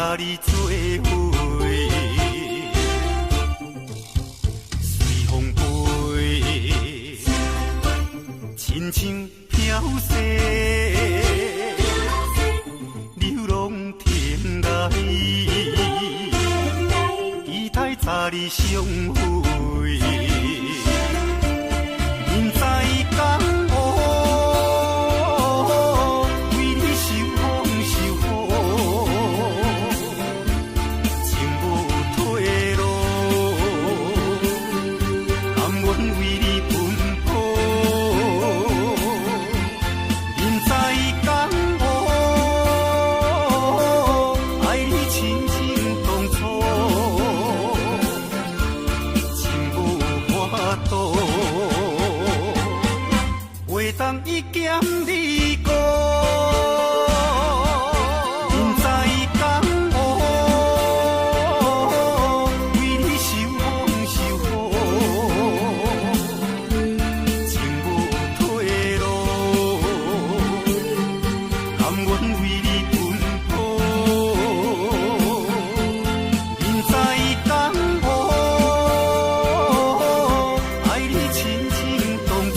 甲你做伙，随风飞，亲像飘逝，流浪天涯，期待早日相会，明知江湖。一剑你过，不知江湖，为你受风受雨，情无退路，甘愿为你奔波，不知江湖，爱你亲像当初。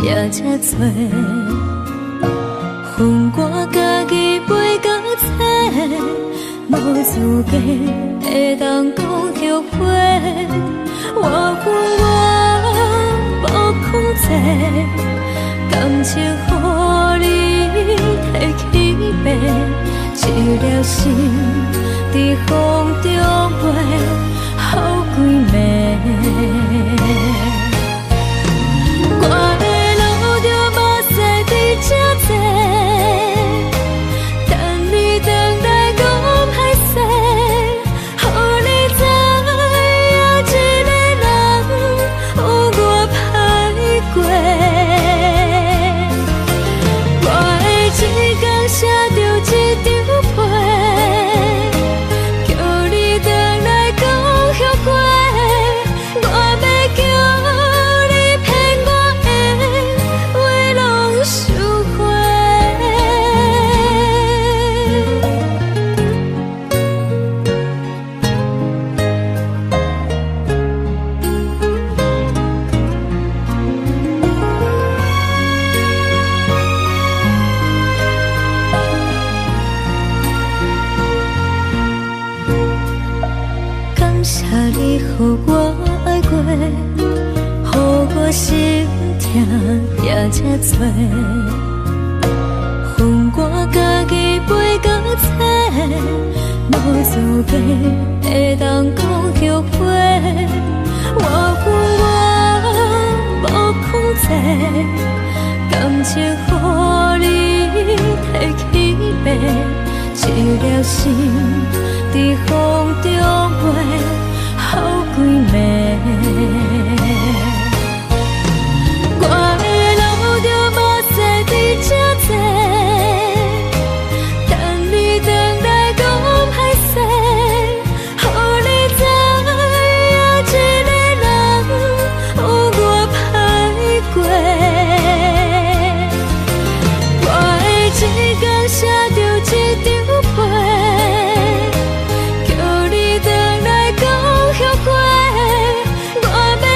也才多，恨我家己袂到切，无资格会当讲后悔。我恨我无控制，感情予你摕去卖，一粒心在风中飞，好几暝。我的路着目屎伫这多，等你回来讲歹势，予你知影一个人有我歹过。我的一天写着一张被，叫你回来讲后悔。我要叫你骗我的话拢收回。感谢你，予我爱过，予我心痛也才多，恨我家己袂到切，无资格会当讲后悔。我恨我无控制，感情予你摕去卖，一粒心在风中飞，好几暝。我的路着目屎伫这多，等你回来讲歹势，予你知影一个人有我歹过。我的一天写着一张被，叫你回来讲后悔。我要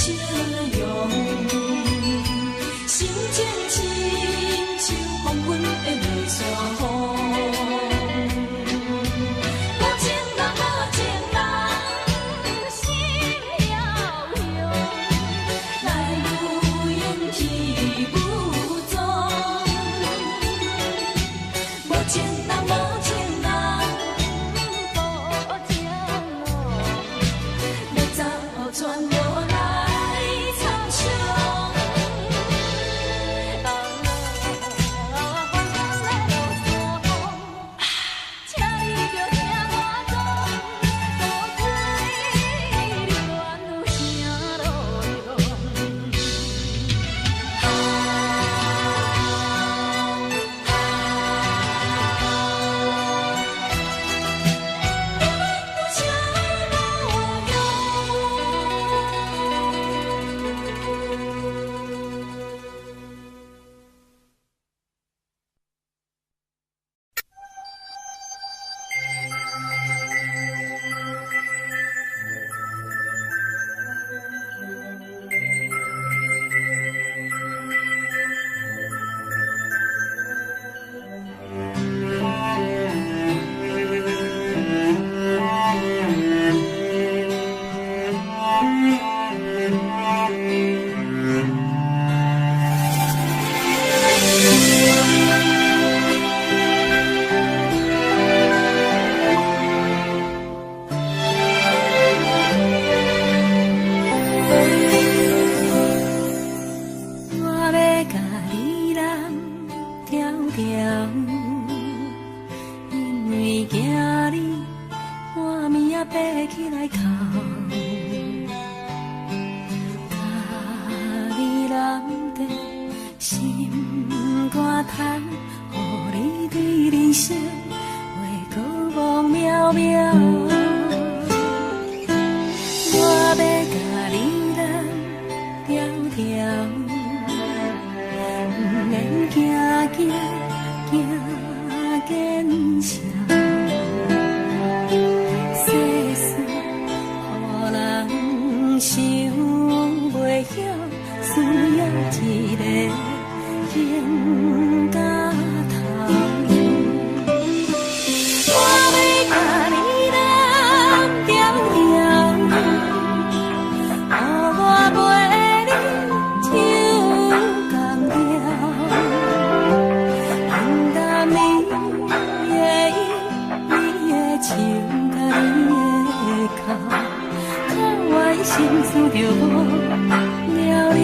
笑容，心情亲像黄昏的落山风。无情人，无情人，心遥遥，来无影去无踪。无情人，无情人，无情路，要走全路来参详。请你着听我讲，多亏你愿有声路用。我要甲你揽条条，因为惊你半暝仔爬起来哭。甲你揽在心肝头，予你对人生画个梦渺渺。我要甲你揽条条。免惊惊惊见笑，世事予人想袂晓，需要一个人甲头。我要甲你揽条条，予我陪你唱江调。心思着无了了，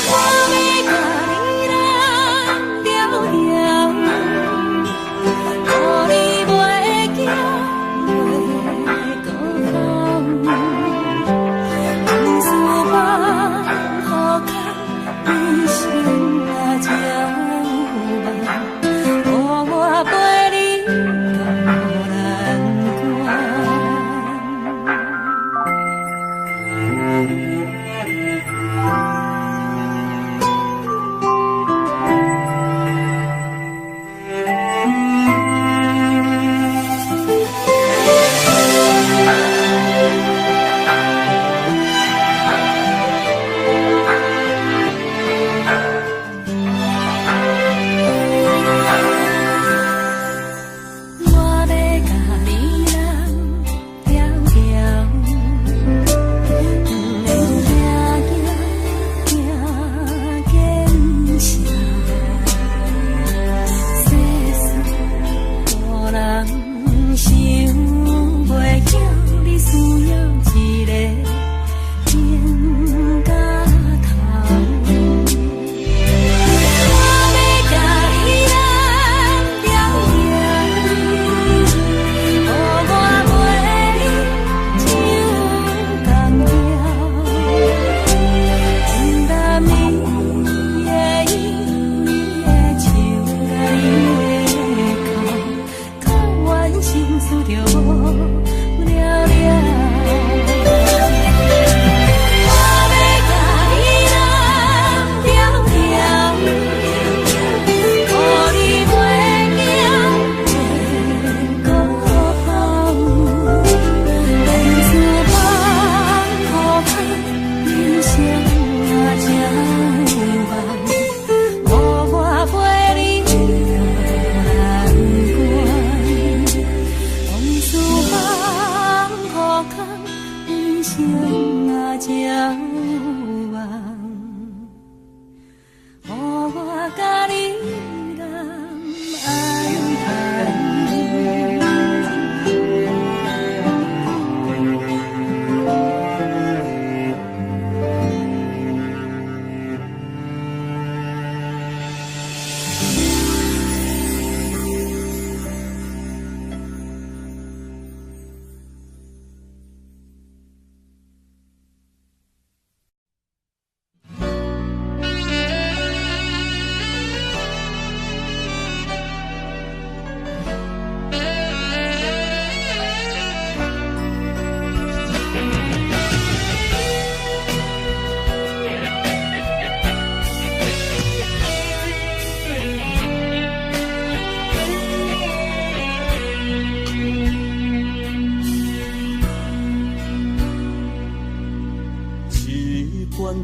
我要甲你揽条条，予你袂惊袂孤风，往事放好空，人生啊照望，予我陪你到难关。情啊才有望，予我甲你人安排。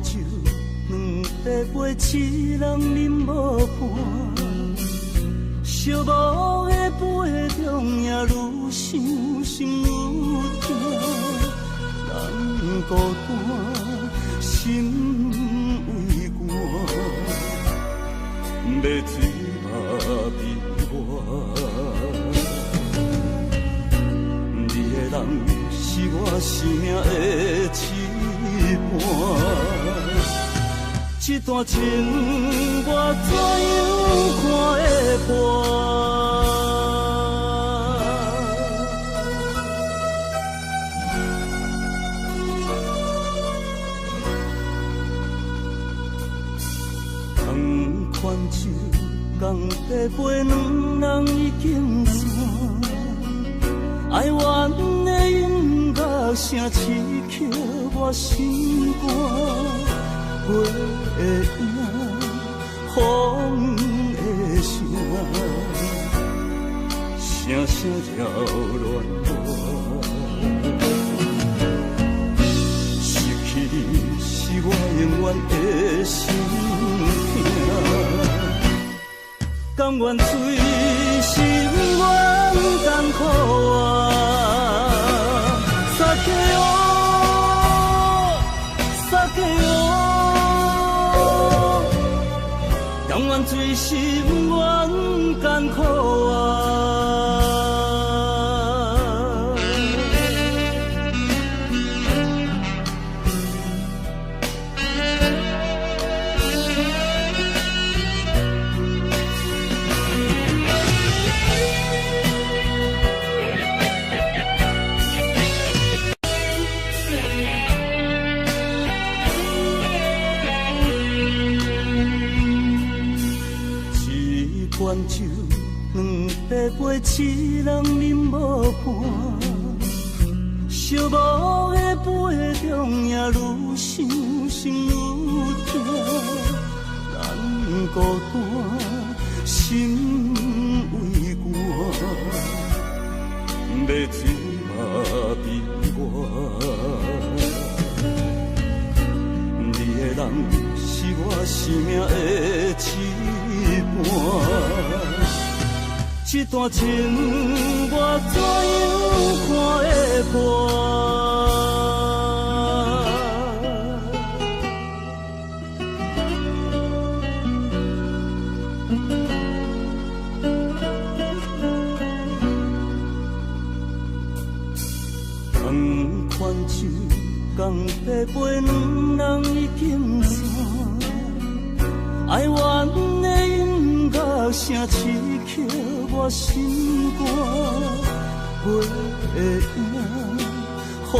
酒两杯杯，痴人饮无伴。寂寞的杯中，也愈想心愈痛。人孤单，心为寒，要醉嘛悲欢。你的人是我生命的羁绊。这段情我怎样看会破？同款酒，共地杯，两人已经散。哀怨的音乐声刺激我心肝。花的影，风的声，声声扰乱我。失去你是我永远的心痛，甘愿随心愿艰苦啊，撒给我，撒给我。甘愿醉心愿艰苦啊！罐酒，两杯杯，痴人饮无伴。寂寞的杯中，也愈想心愈痛。人孤单，心为寒，要醉嘛悲欢。你的人是我生命的羁绊。这段情我怎样看会破？同款酒，共地杯，两人已经散。哀怨的音乐声刺激我心肝，花的影，风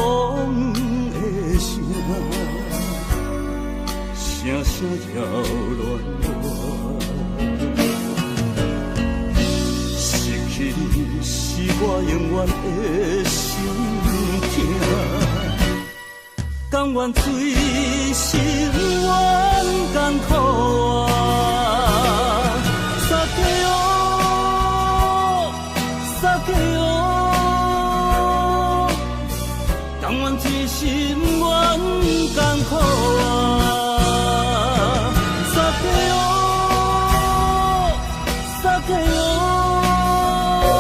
的声，声声扰乱我。失去你是我永远的心痛，甘愿醉心愿艰苦啊！甘愿醉心愿艰苦啊！撒给我，撒给我，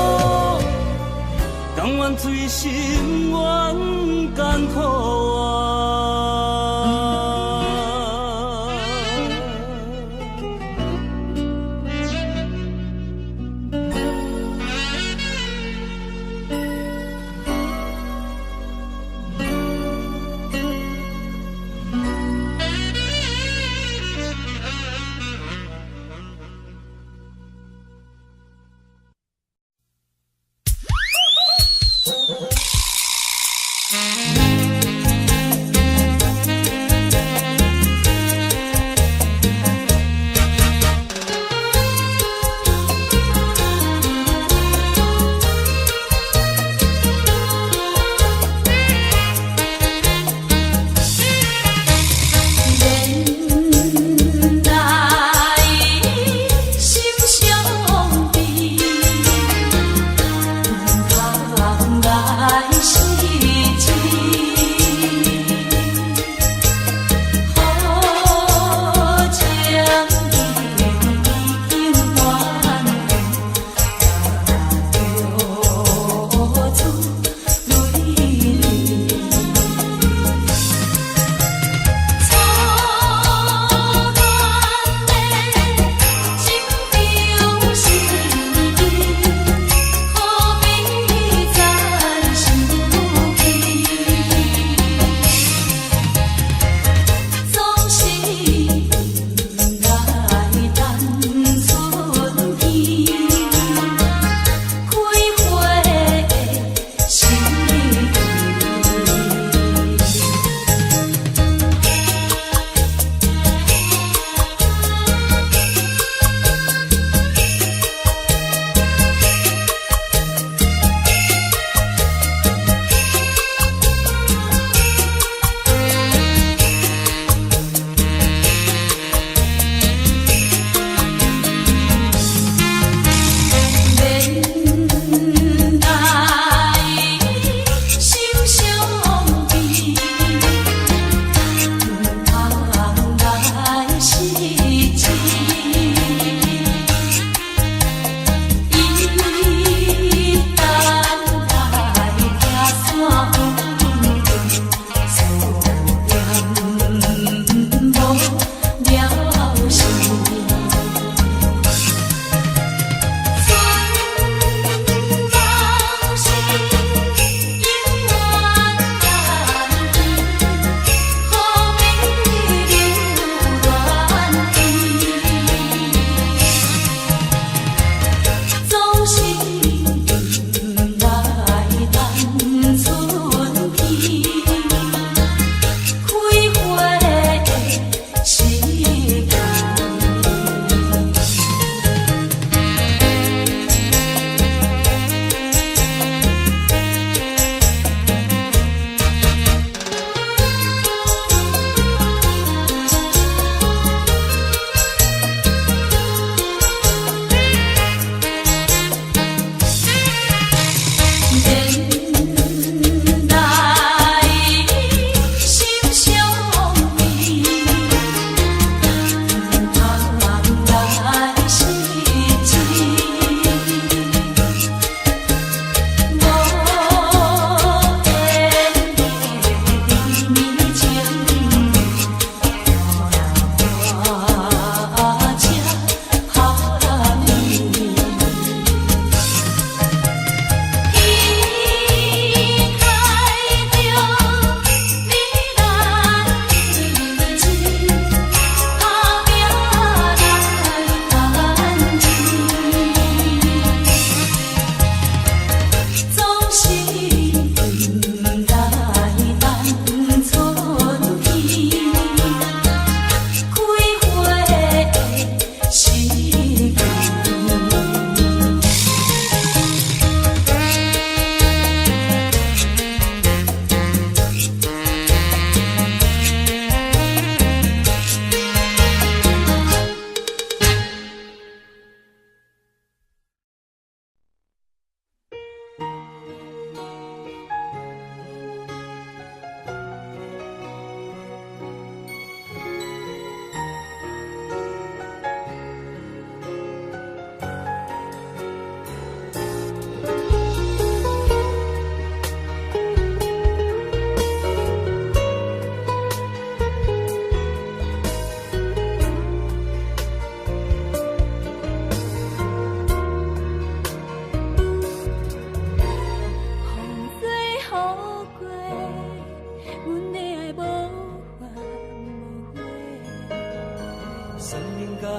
甘愿醉心愿艰苦啊！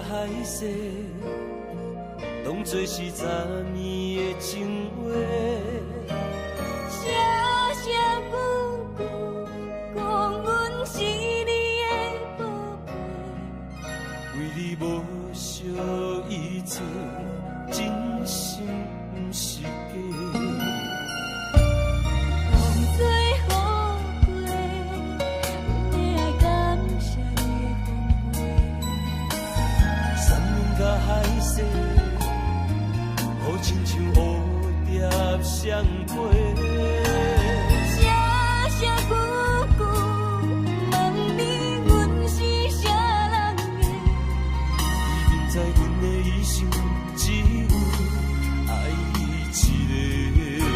海誓，当作是昨年的情话。声声旧相陪。声声句句问你，阮是啥人的？已经知阮的一生只有爱一个。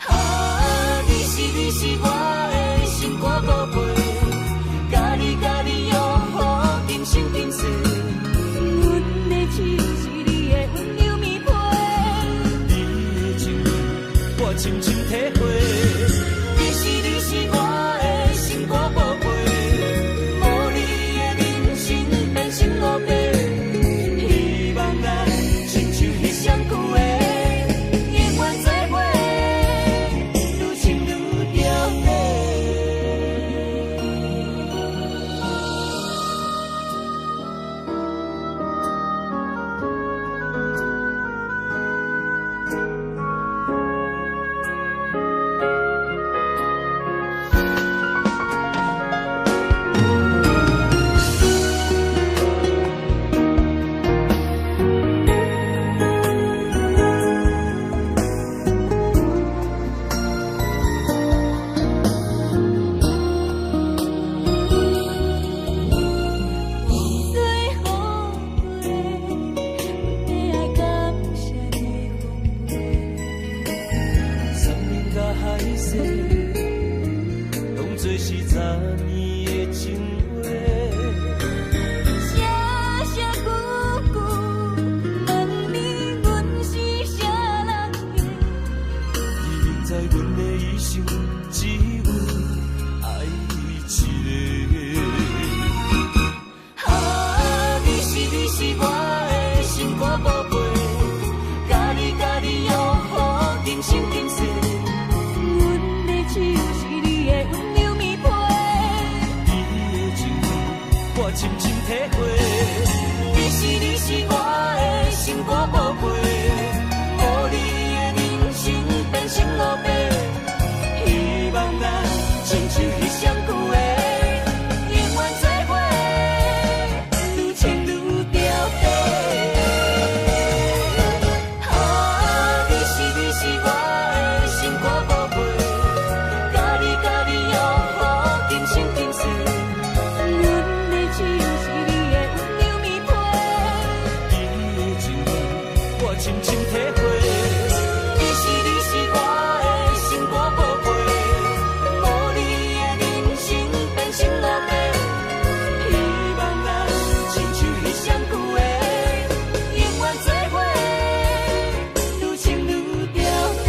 啊，你是我的心肝宝贝，甲你约好今生今世。阮的只是你的温柔棉被，你的情我深深体会。你是我的心肝宝贝，无你的人生变成落地。希望咱亲像彼双句的，永远做伙，愈亲愈着迷。最后悔，阮的爱感谢你奉陪。生命甲海誓，当作是昨年的情话。声声句句问你，阮是啥人的？已经知阮的一生只有爱一个。啊，你是我的心肝宝贝，甲你约好今生今世。阮的只是你的温柔棉被，你的情我深深体会。你是我的心肝宝贝，无你的人生变成落地。希望咱亲像彼双句的，永远做伙，愈亲愈着迷。啊，你是我的心肝宝贝，甲你约好今生今世。阮的只是你的温柔棉被，你的情我深深体会。你是我的心肝宝贝，无你的人生变成落地。希望咱亲像彼双句的，永远做伙，愈亲愈着迷。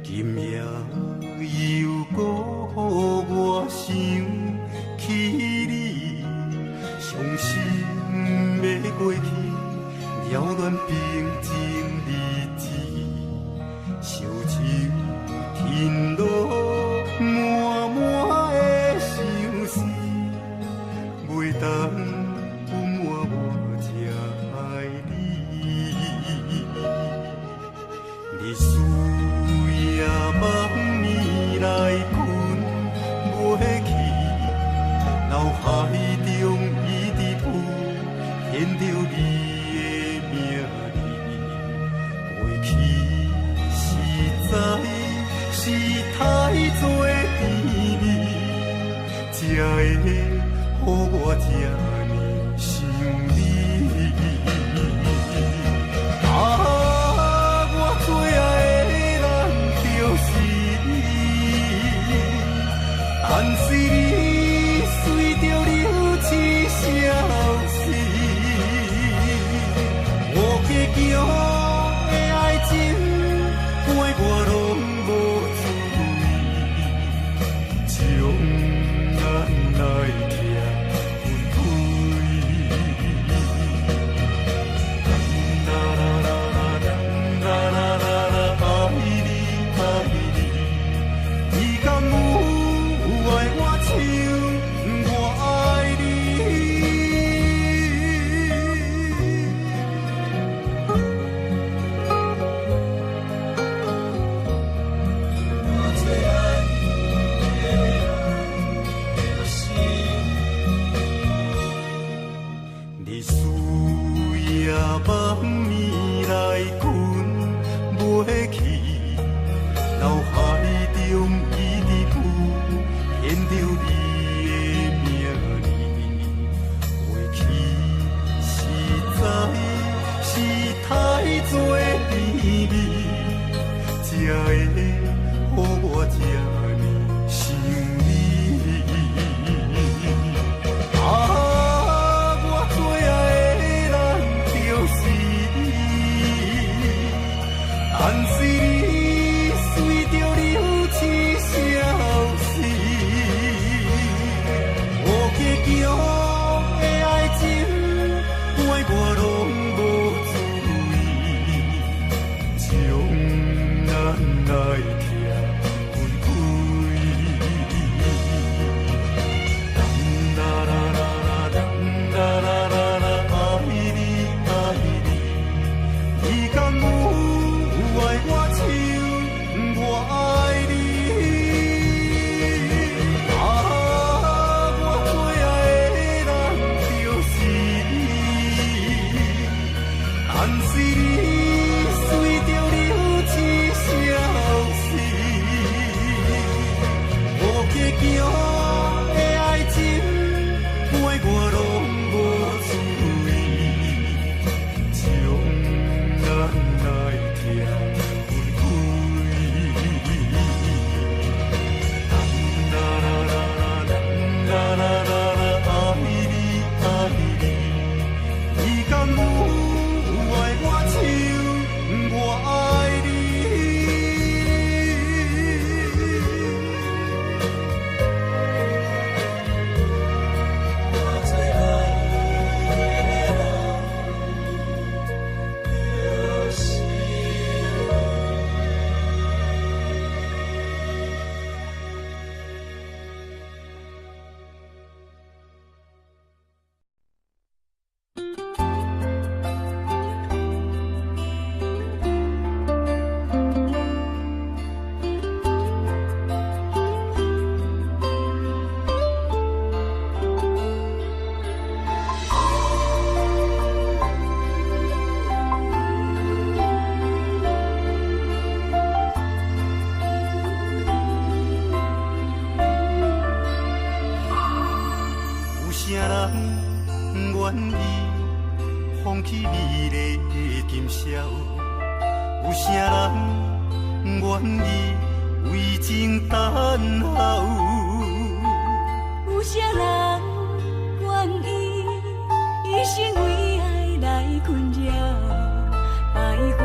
今夜又搁予我想起你，伤心要过去，遥远平静日子，烧酒天落满满的相思，袂当分我这爱你。日思夜梦暝来困袂去，脑海中一直浮现着你的名字。过去实在是太多甜蜜，才会予我这呢想你。我最爱的人就是你，但是你随着你。夜梦暝来困袂去，脑海中一直浮现着你的名字，过去实在是太多甜蜜，才会予我这呢想你。我最爱的人就是你，但是你随着流星消失，无结局的爱情，爱我拢无注意，将咱来拆分开。你敢有爱我像我爱你？我最爱的人就是你，但是你随着流星消失，无结局的爱情，爱我拢无注意，将咱来拆分开。你敢有爱我像我爱你？我最爱的人就是有啥人愿意放弃美丽的今宵？有啥人愿意为情等候？有啥人愿意一生为爱来困扰？爱过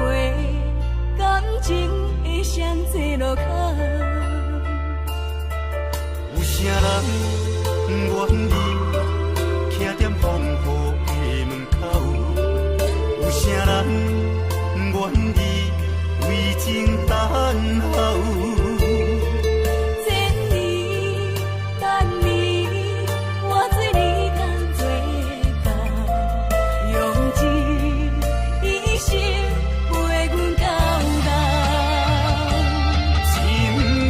感情的上济路口，有啥人愿意徛在风雨的门口？有啥人愿意为情等候？千年等你，我做你同做伴，用一生陪阮到老。深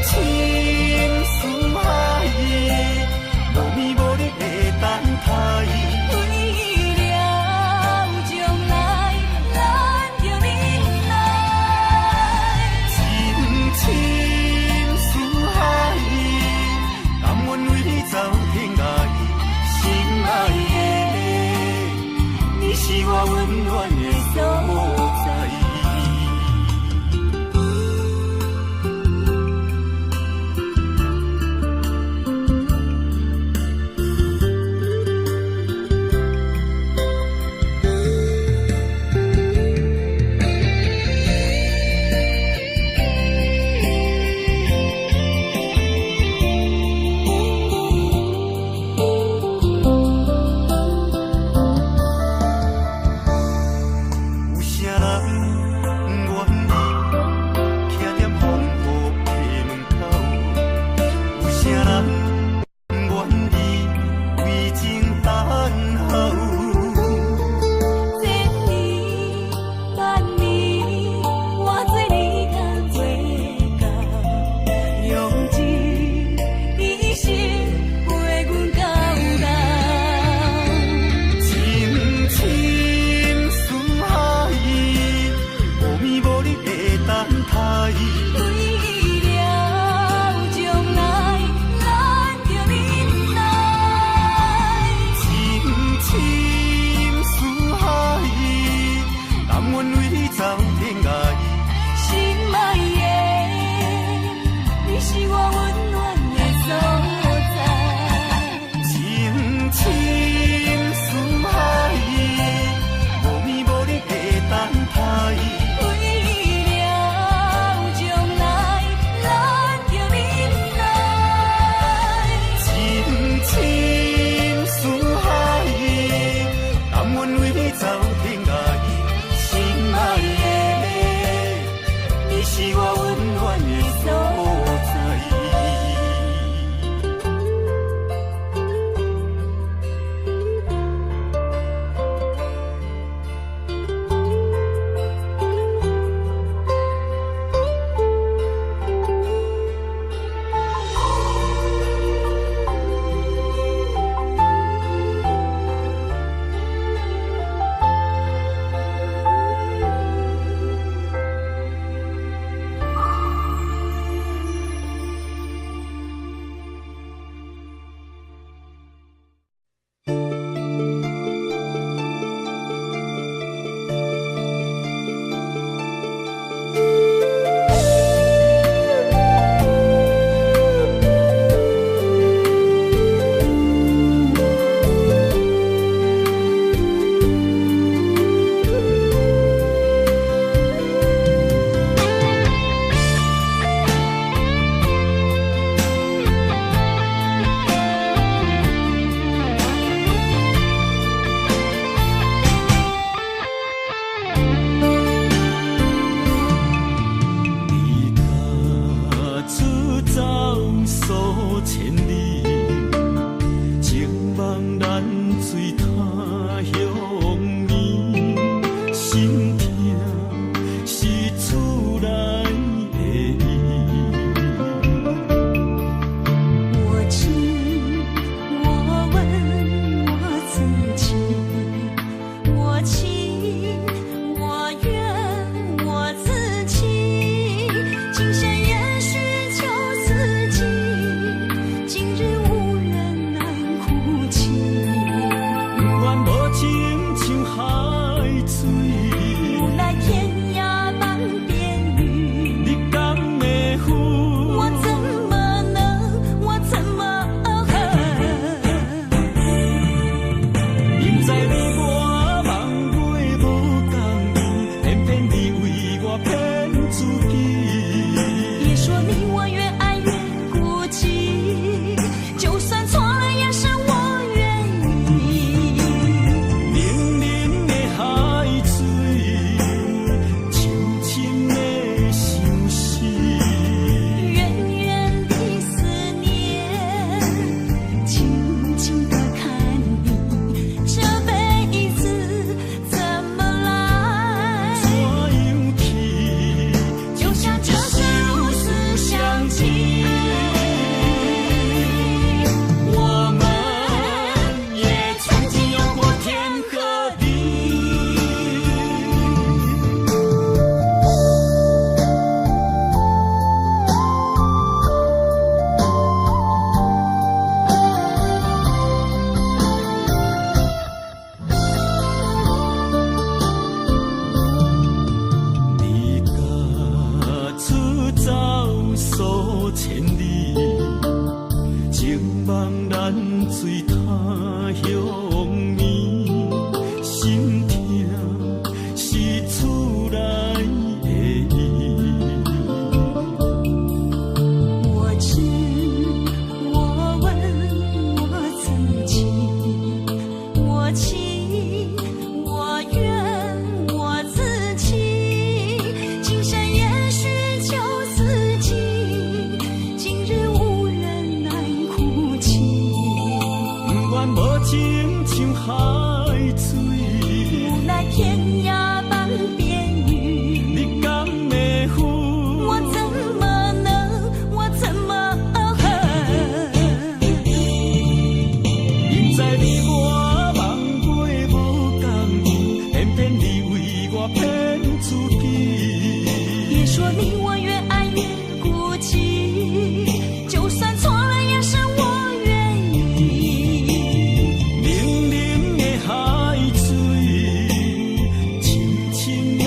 深似海，无眠无日的等待。为了将来，咱就忍耐。深深似海，甘愿为你走天涯。心爱的，你是我温暖的所在。走天涯，心爱的，你是我温暖的所在。冷冷的海水，深深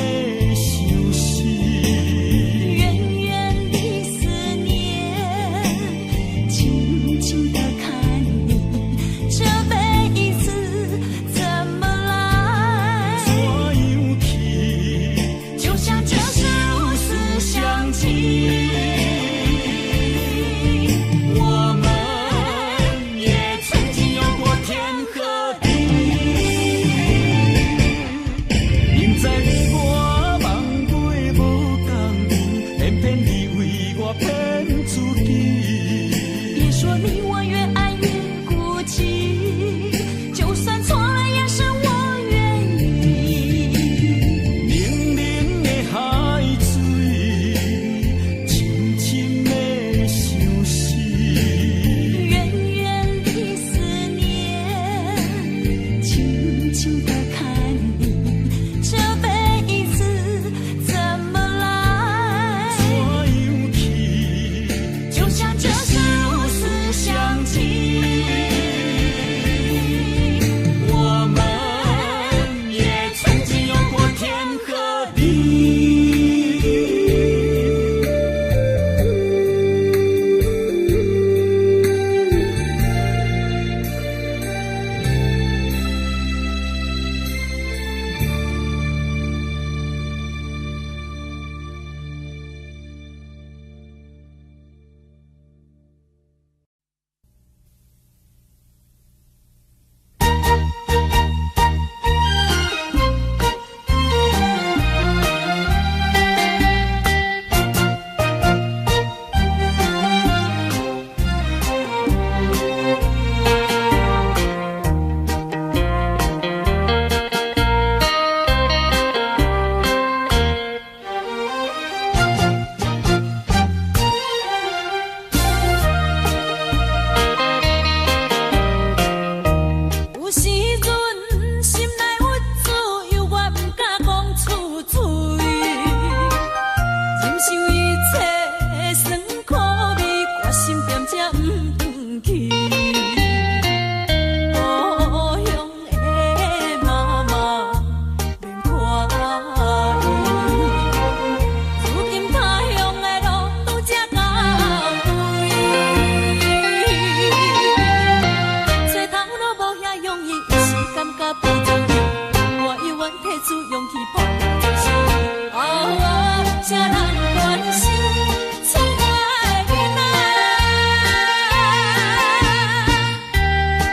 出勇气抱一生。啊，谁人关心厝外的囡仔？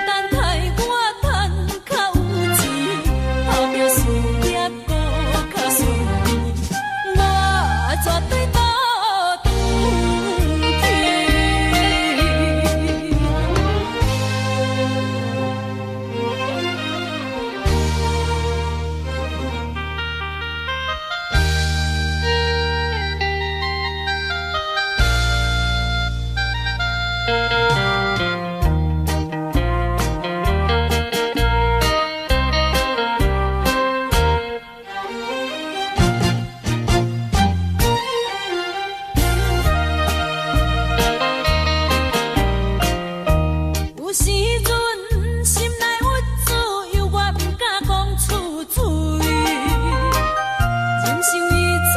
等待我赚较有钱，后壁事业搁较顺利，我绝对倒转去。有时阵心内郁滋，犹我毋敢讲出嘴。忍受一切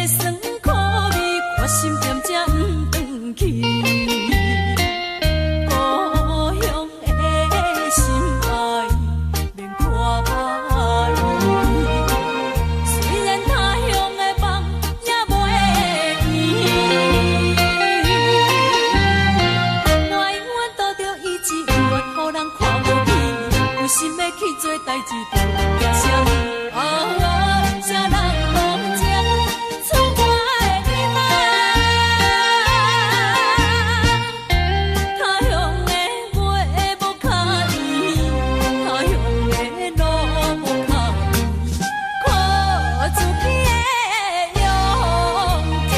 酸苦味，决心点才毋转去。故乡的心爱免看歹伊，虽然他乡的梦也袂圆。我永远倒着意志，永远予人看不起。有心要去做代志，就惊声。谁人讲情厝外的囡仔？他乡的马无脚圆，他乡的路无脚圆，靠自己的勇气。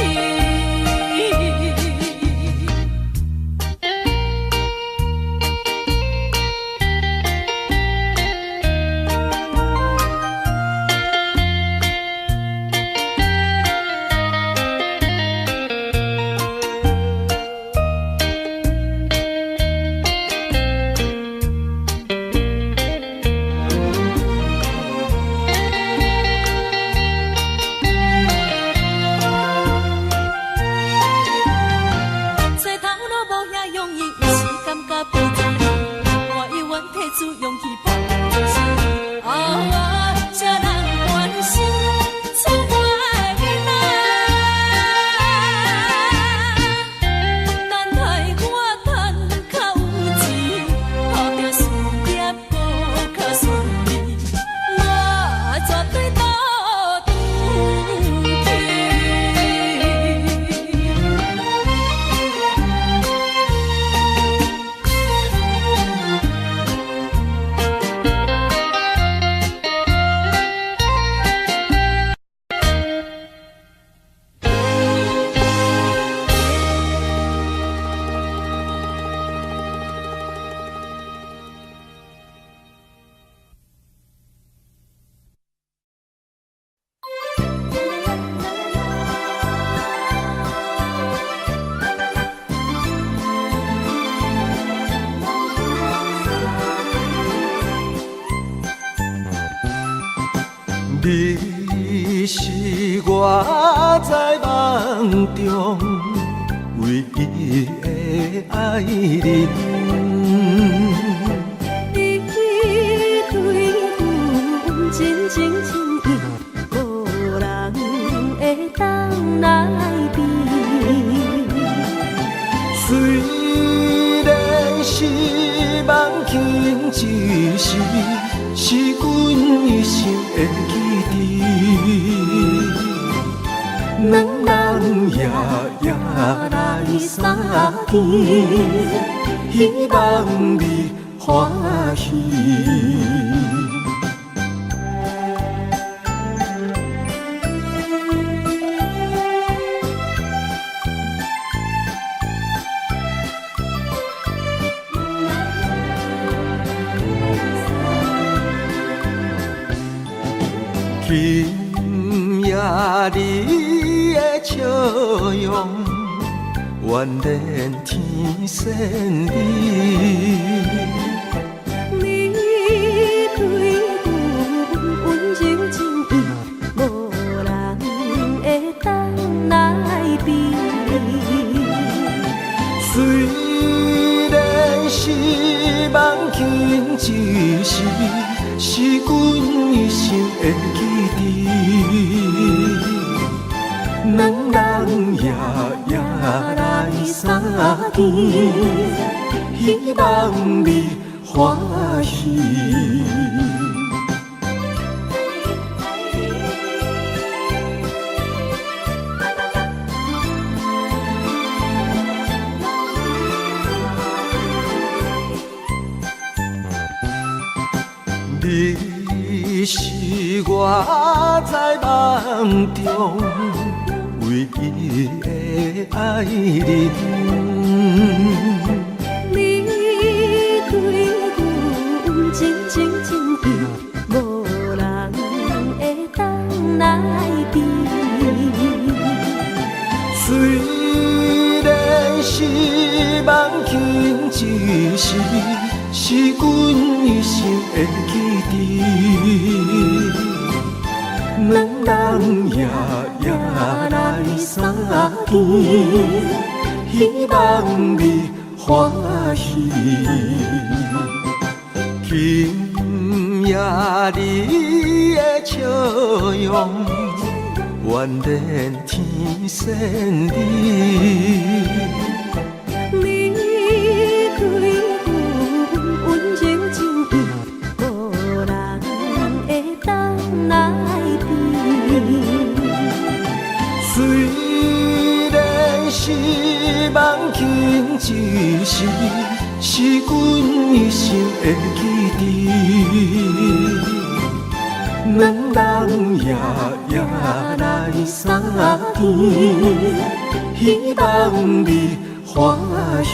找头路无遐容易，有时感觉悲惨。我永远提出勇气抱一生。谁人关心厝外的囡仔？等待我赚较有钱，后壁事业搁较顺利，我绝对倒转去。你是我在梦中唯一的爱人，你对阮真情真意，无人会当来比。虽然是梦境一时，是阮一生的记忆。两人夜夜来相见，希望你欢喜。今夜你的笑容，愿连天仙里。你对阮温柔真意，无人会当来比。虽然是梦境一时，是阮一生的两人夜夜来相见，希望你欢喜。你是我在梦中唯一的爱人，你对阮情情情意，无人会当来比。虽然是梦境一时，是阮一生的记忆。两人夜夜来相见，希望你欢喜。今夜你的笑容，愿连天仙里。你对阮温情情意，无人会当来比。虽然是梦境一时，是阮一生的记忆。两人夜夜来相见，希望你欢喜。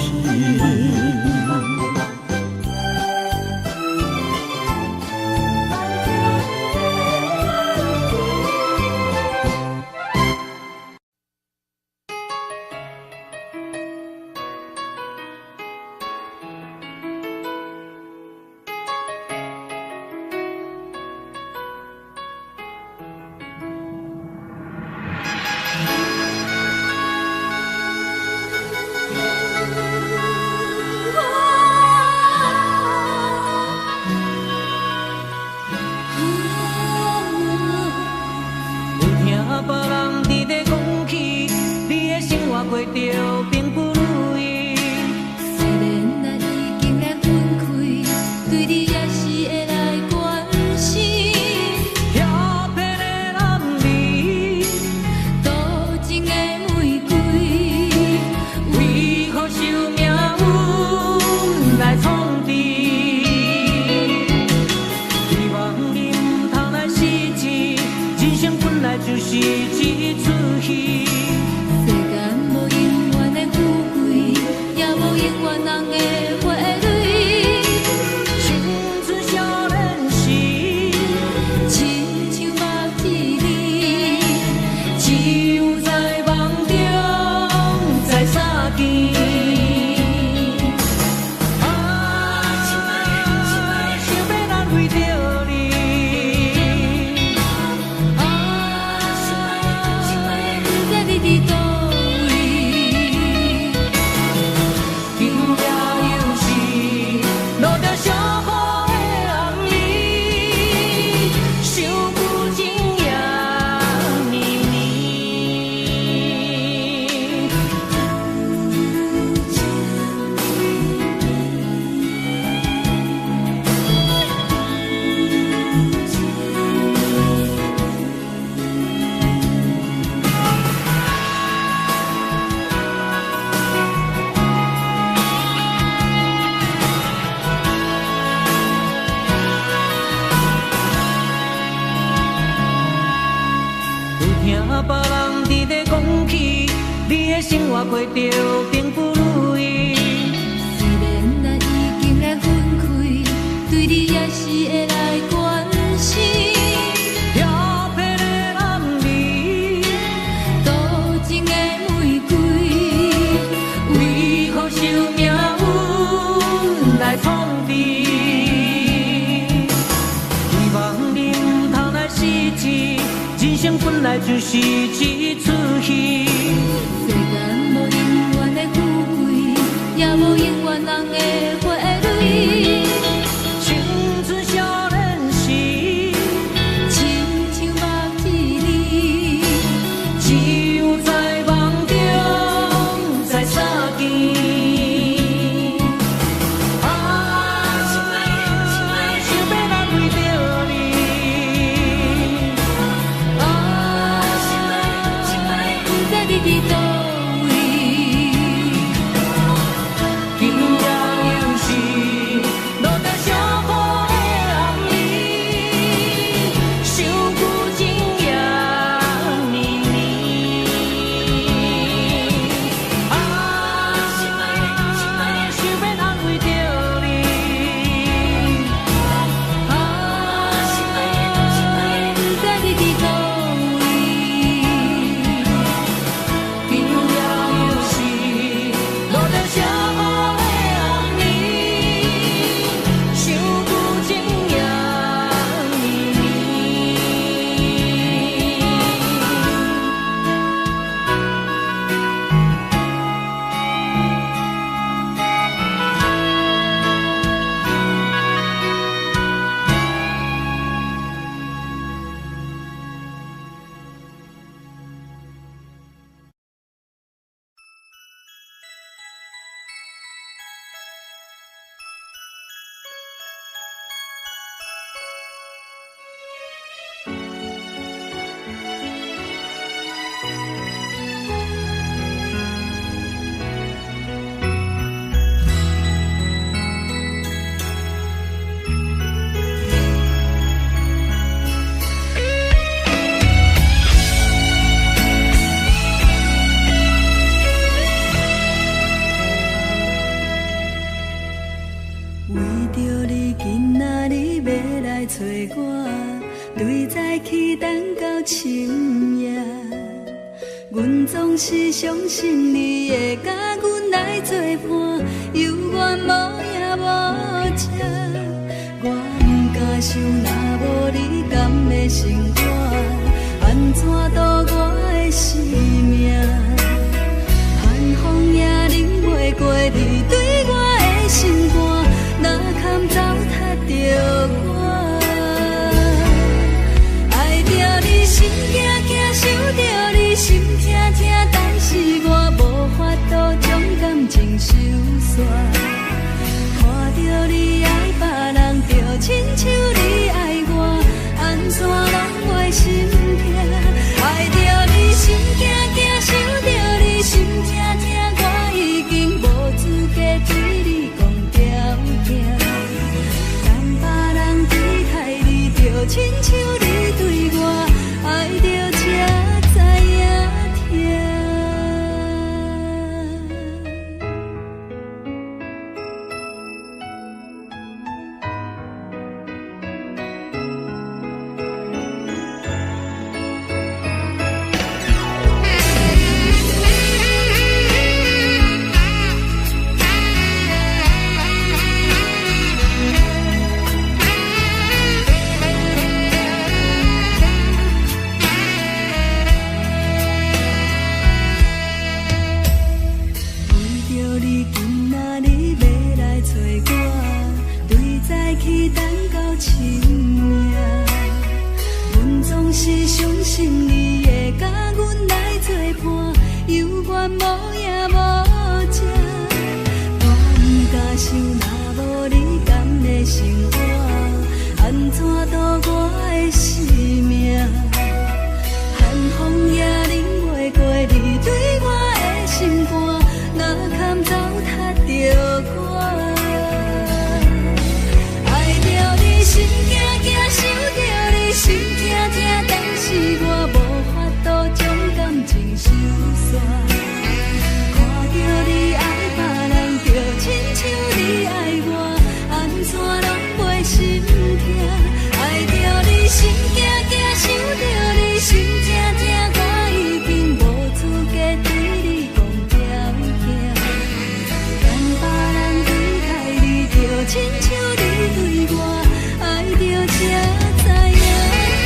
就是一出戏。世间无永远的富贵，也无永远人的花蕊。青春少年时，亲像目等到深夜。阮总是相信你会甲阮来作伴，犹原无影无迹。我不敢想，若无你甘的生活，安怎度我的生命？寒风也忍袂过你对我的心肝，哪堪糟蹋着我？爱着你心惊惊，想着你心痛痛，但是我无法度将感情收煞。看着你爱别人，就亲像你爱我，安怎拢袂心痛？爱着你心惊惊，想着你心痛痛，我已经无资格对你讲条件。等别人对待你，就亲像你对我，爱着才知影痛。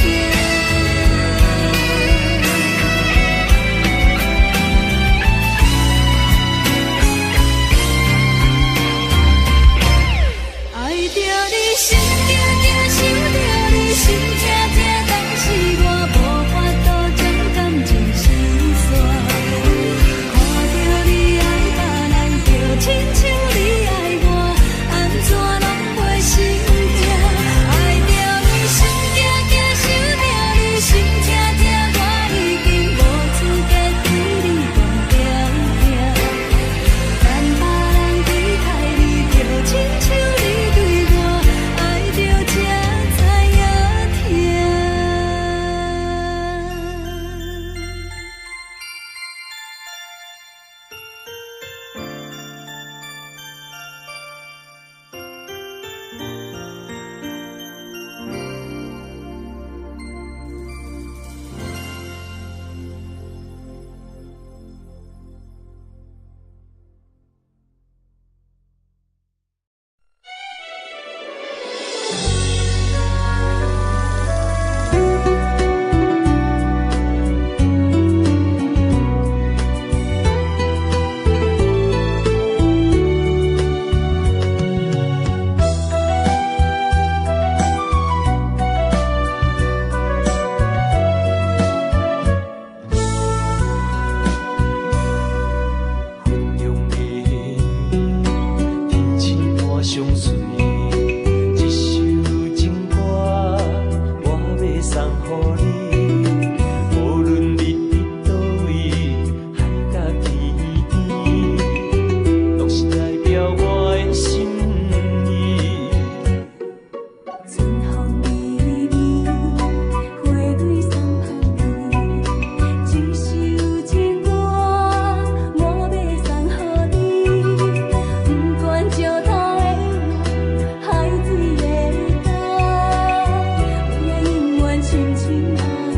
轻轻爱。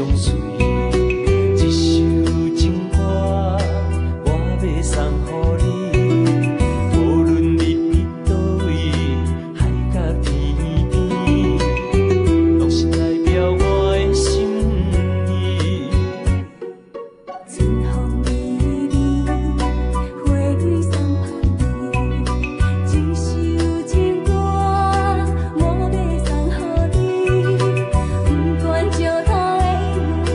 相随。一首情歌，我要送予你，无论你伫倒位，海角天边，拢是代表我的心意。春风微微，花蕊送予你，一首情歌，我要送予你。不管石头的路，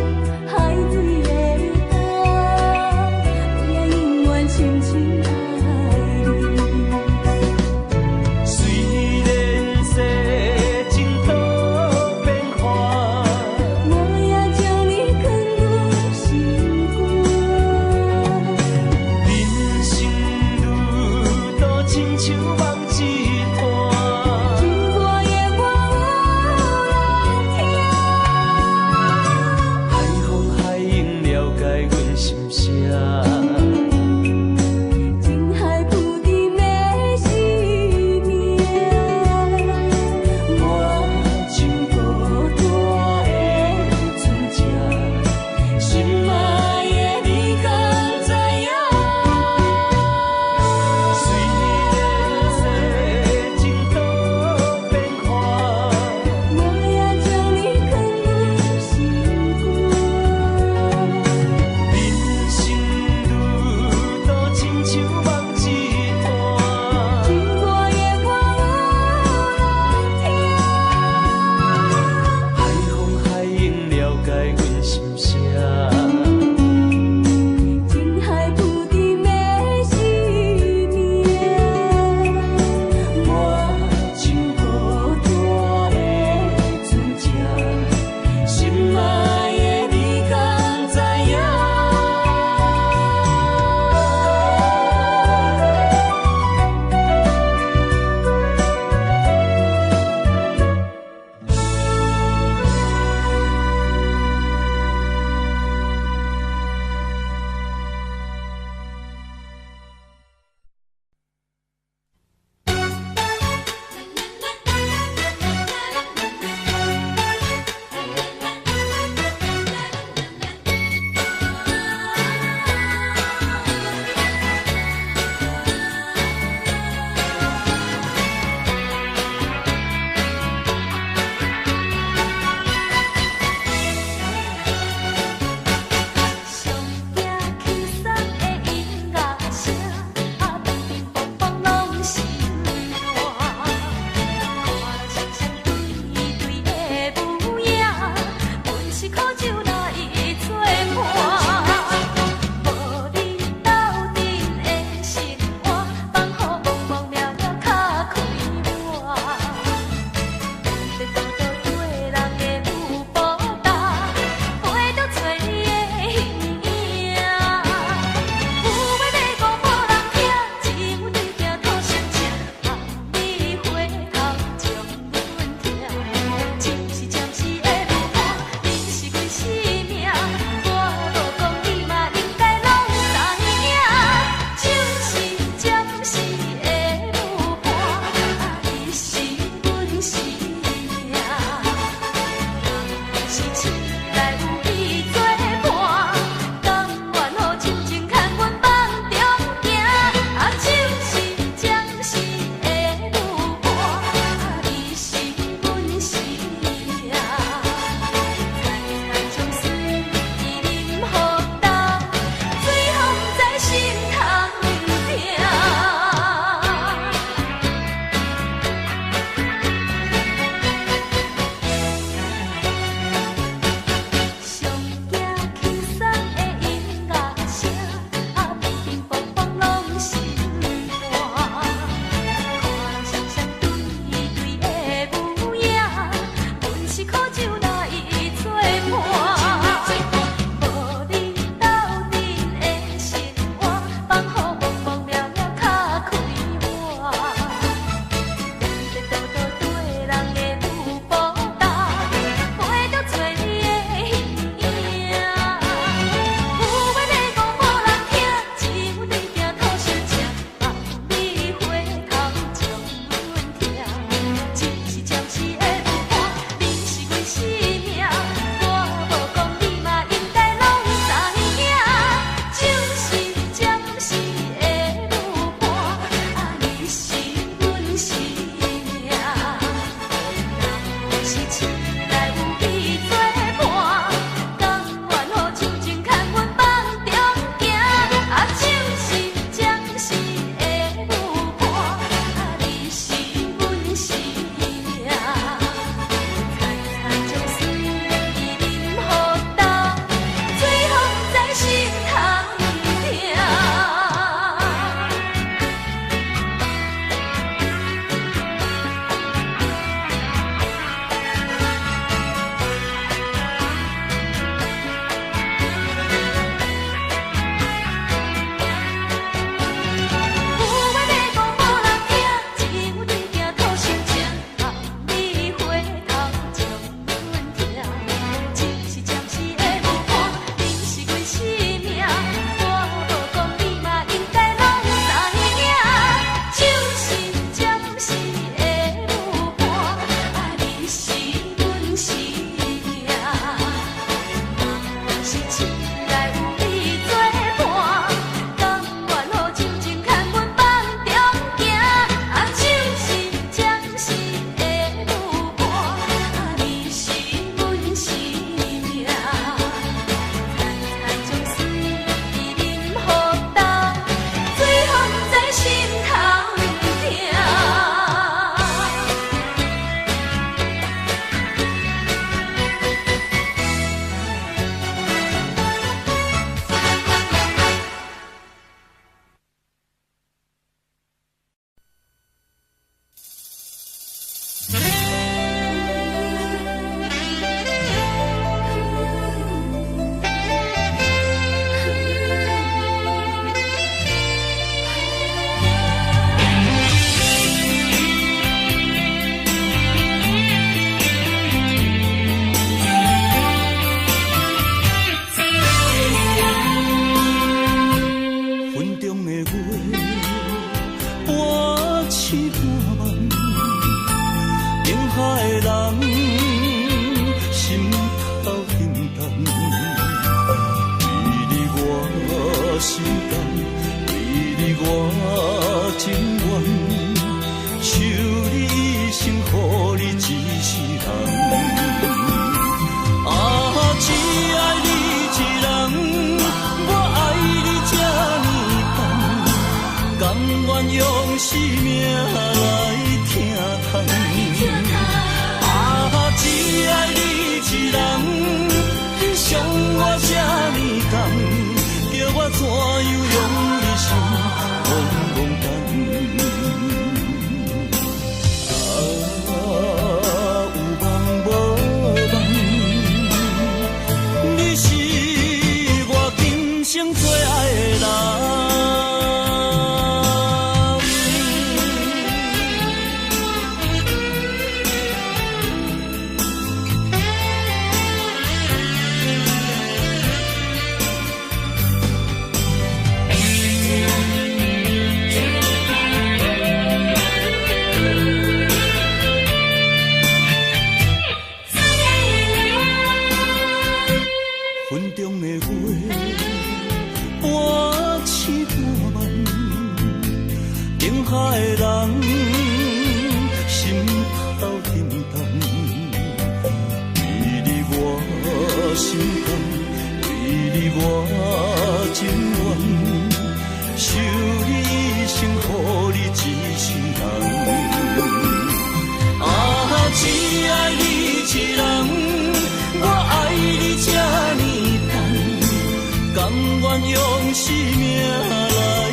用生命来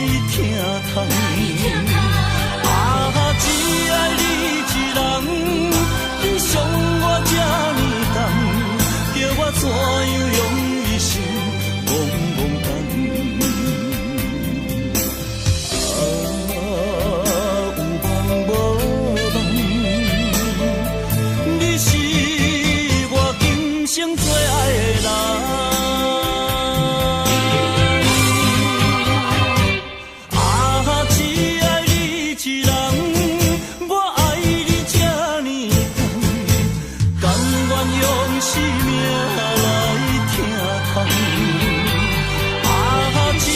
疼痛，啊，只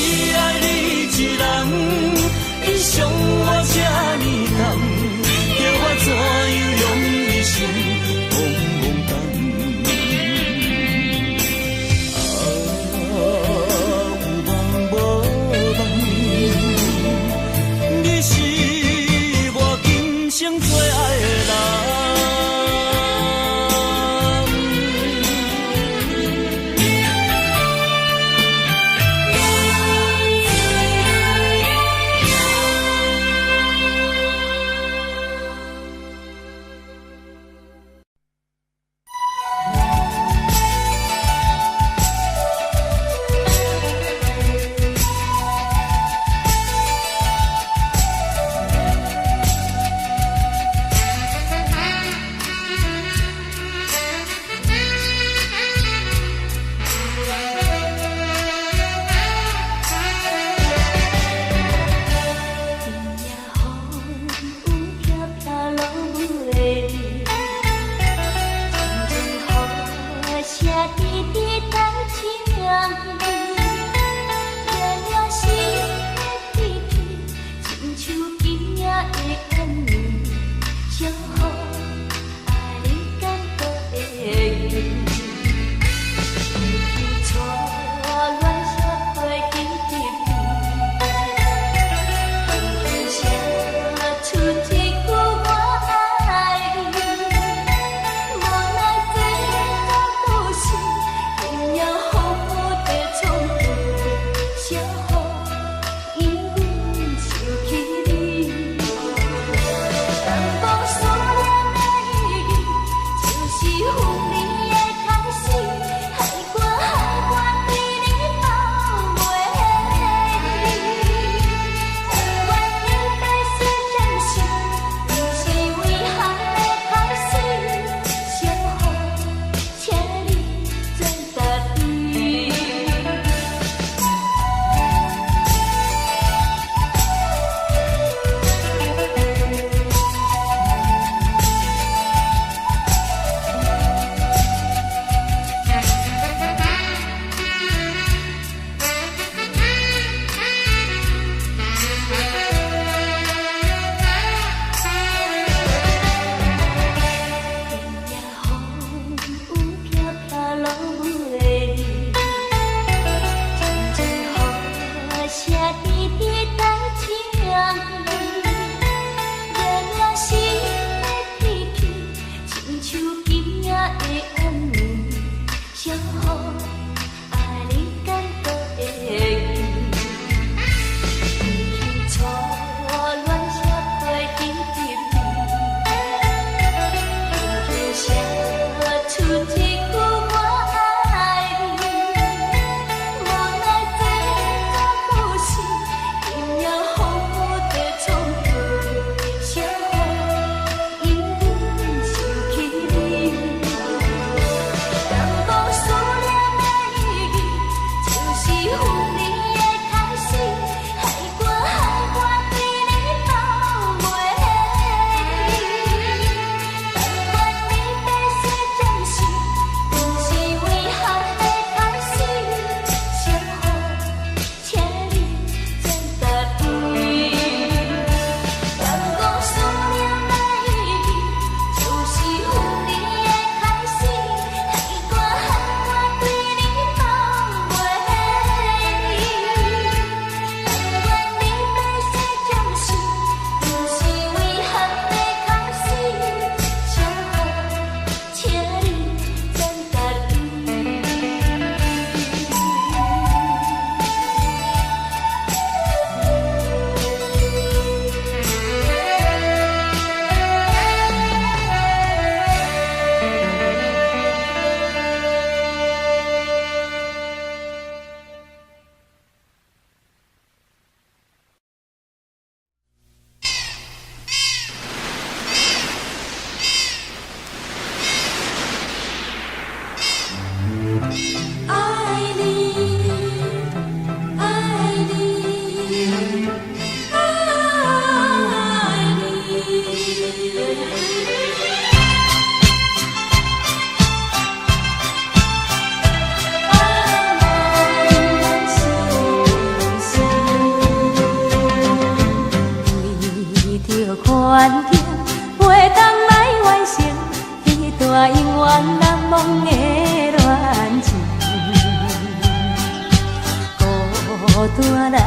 单来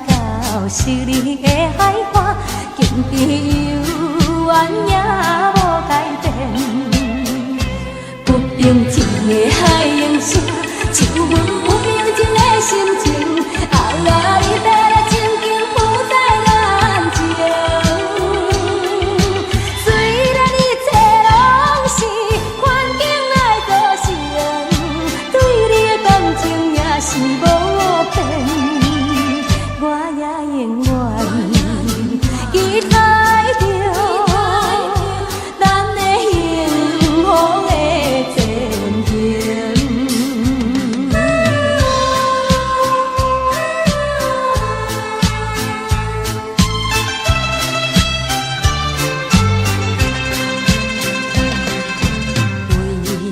到昔日的海岸，境地犹原也无改变。不平静的海涌声，像阮不平静的心情。后来你要来曾经浮在眼前，虽然一切拢是环境来造成，对你的感情也是无变。我也永远期待着咱的幸福的前程。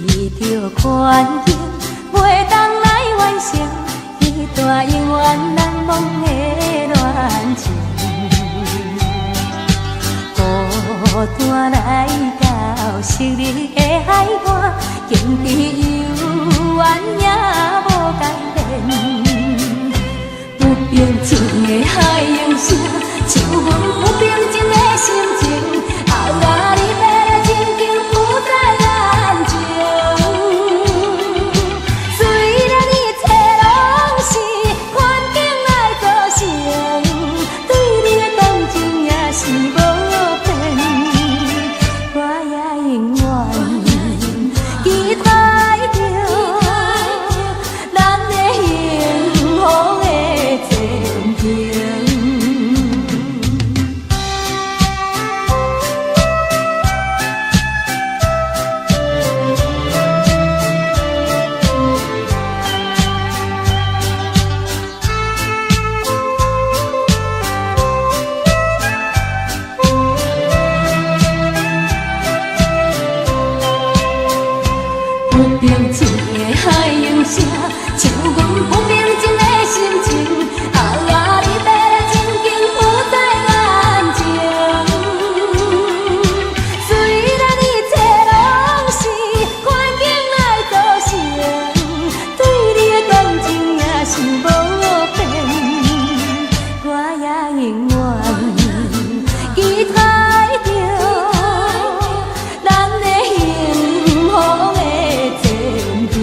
为着权益，袂当来完成一段永远难忘的恋情。孤单来到昔日的海岸，境地犹原也无改变。不平静的海涌声，像阮不平静的心情。后来你要来曾经浮在眼前，虽然一切拢是环境来造成，对你的感情也是无变。我也永远期待着咱的幸福的前程。不平静的海涌声，像阮不平静的心情。后来你要来曾经浮在眼前，虽然一切拢是环境来造成，对你的感情也是无变。我也永远期待着咱的幸福的前程。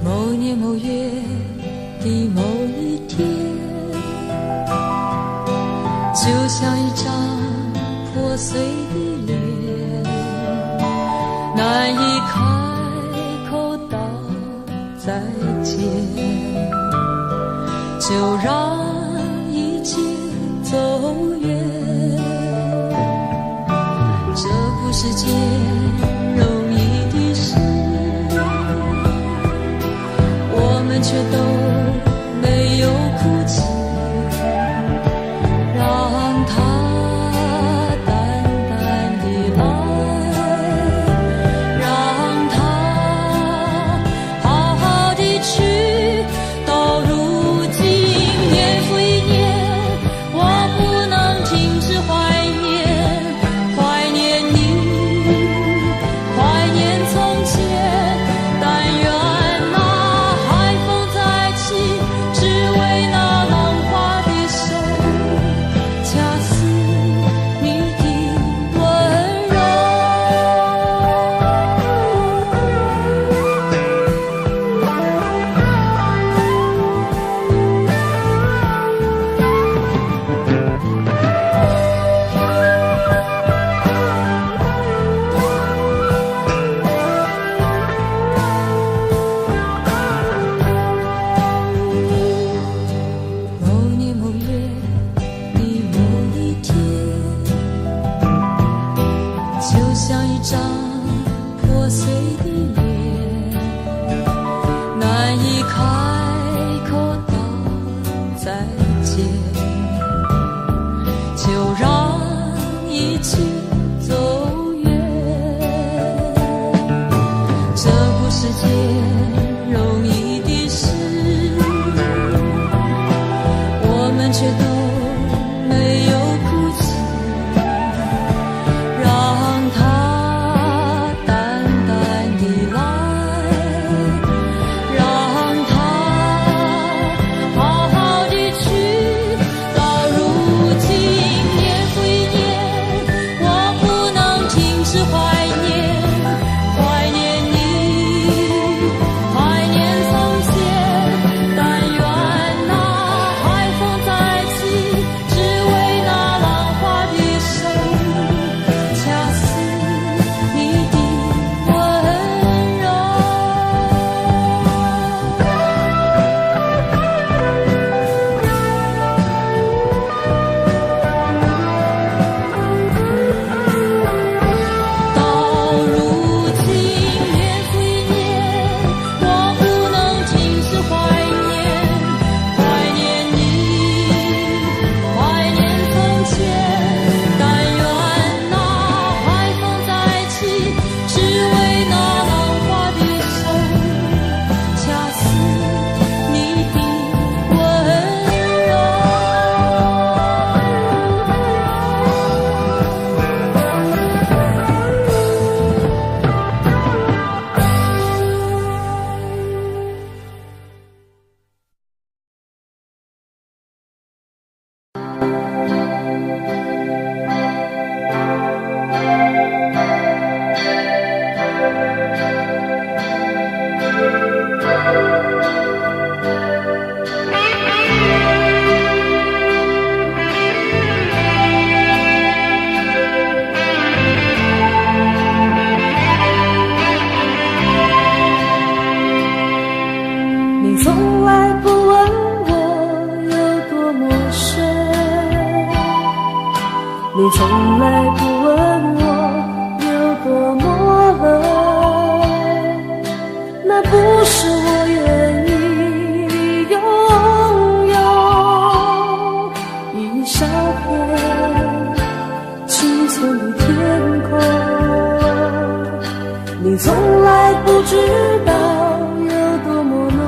某年某月的某一天，就像一张破碎的脸，难以开口道再见，就让一切走远。这不是件容易的事，我们却都没有哭泣，让它淡淡的来，让它好好的去。到如今年复一年，我不能停止怀念，怀念你，怀念从前。但愿那海风再起，只为那老开口道再见，就让一起走远。这不是件容易的事，我们却都没有哭泣，让它淡淡地来，让它好好地去。到如今年复一年，我不能停止怀念，怀念你，怀念从前。但愿那海风再起，只为那浪花的手，恰似你的温柔。到如今年复一年，我不能停止怀念，怀念你，怀念从前。但愿那海风再起，只为那浪花的手，恰似你的温柔。你从来不问我有多么深，你从来不问我有多么冷，那不是我愿意拥有。一小片清澈的天空，你从来不知道有多么浓，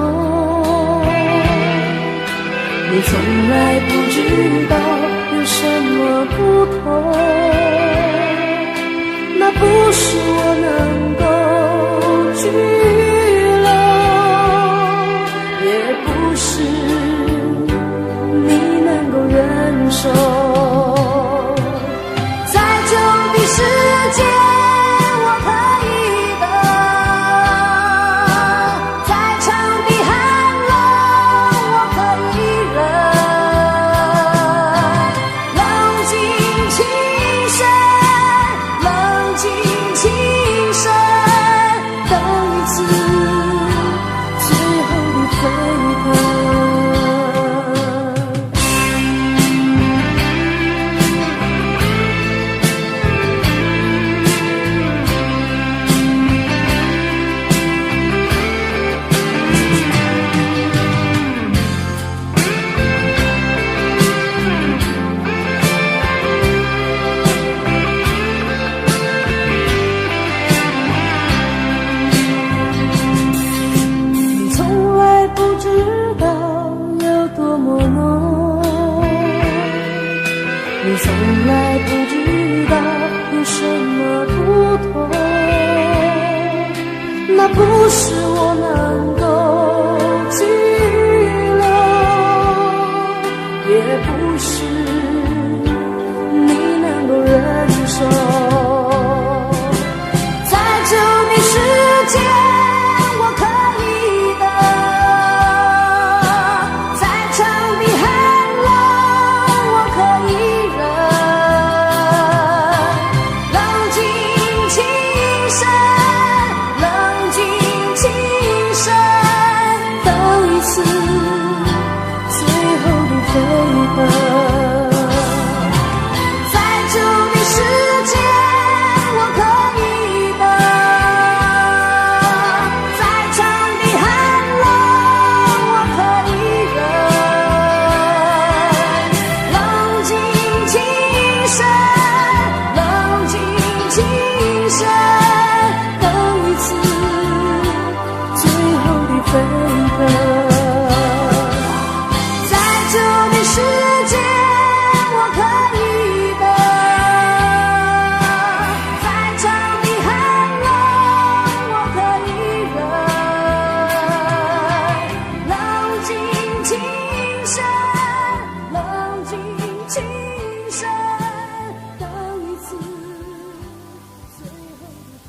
你从来不知道有什么不同。那不是我能够拘留，也不是你能够忍受。再久的时间我可以等，再长的寒冷我可以忍。冷静轻声，冷静轻声，等一次最后的飞腾。你从来不知道有多么浓，你从来不知道有什么不同。那不是我能够拘留，也不是你能够忍受。再久的时间我可以等，再长的寒冷我可以忍。冷静轻声，冷静轻声，等一次最后的飞奔。再久的时间我可以等，再长的寒冷飞腾。在这的世界，我可以等。再长的寒冷，我可以忍。冷静轻声，冷静轻声，等一次最后的飞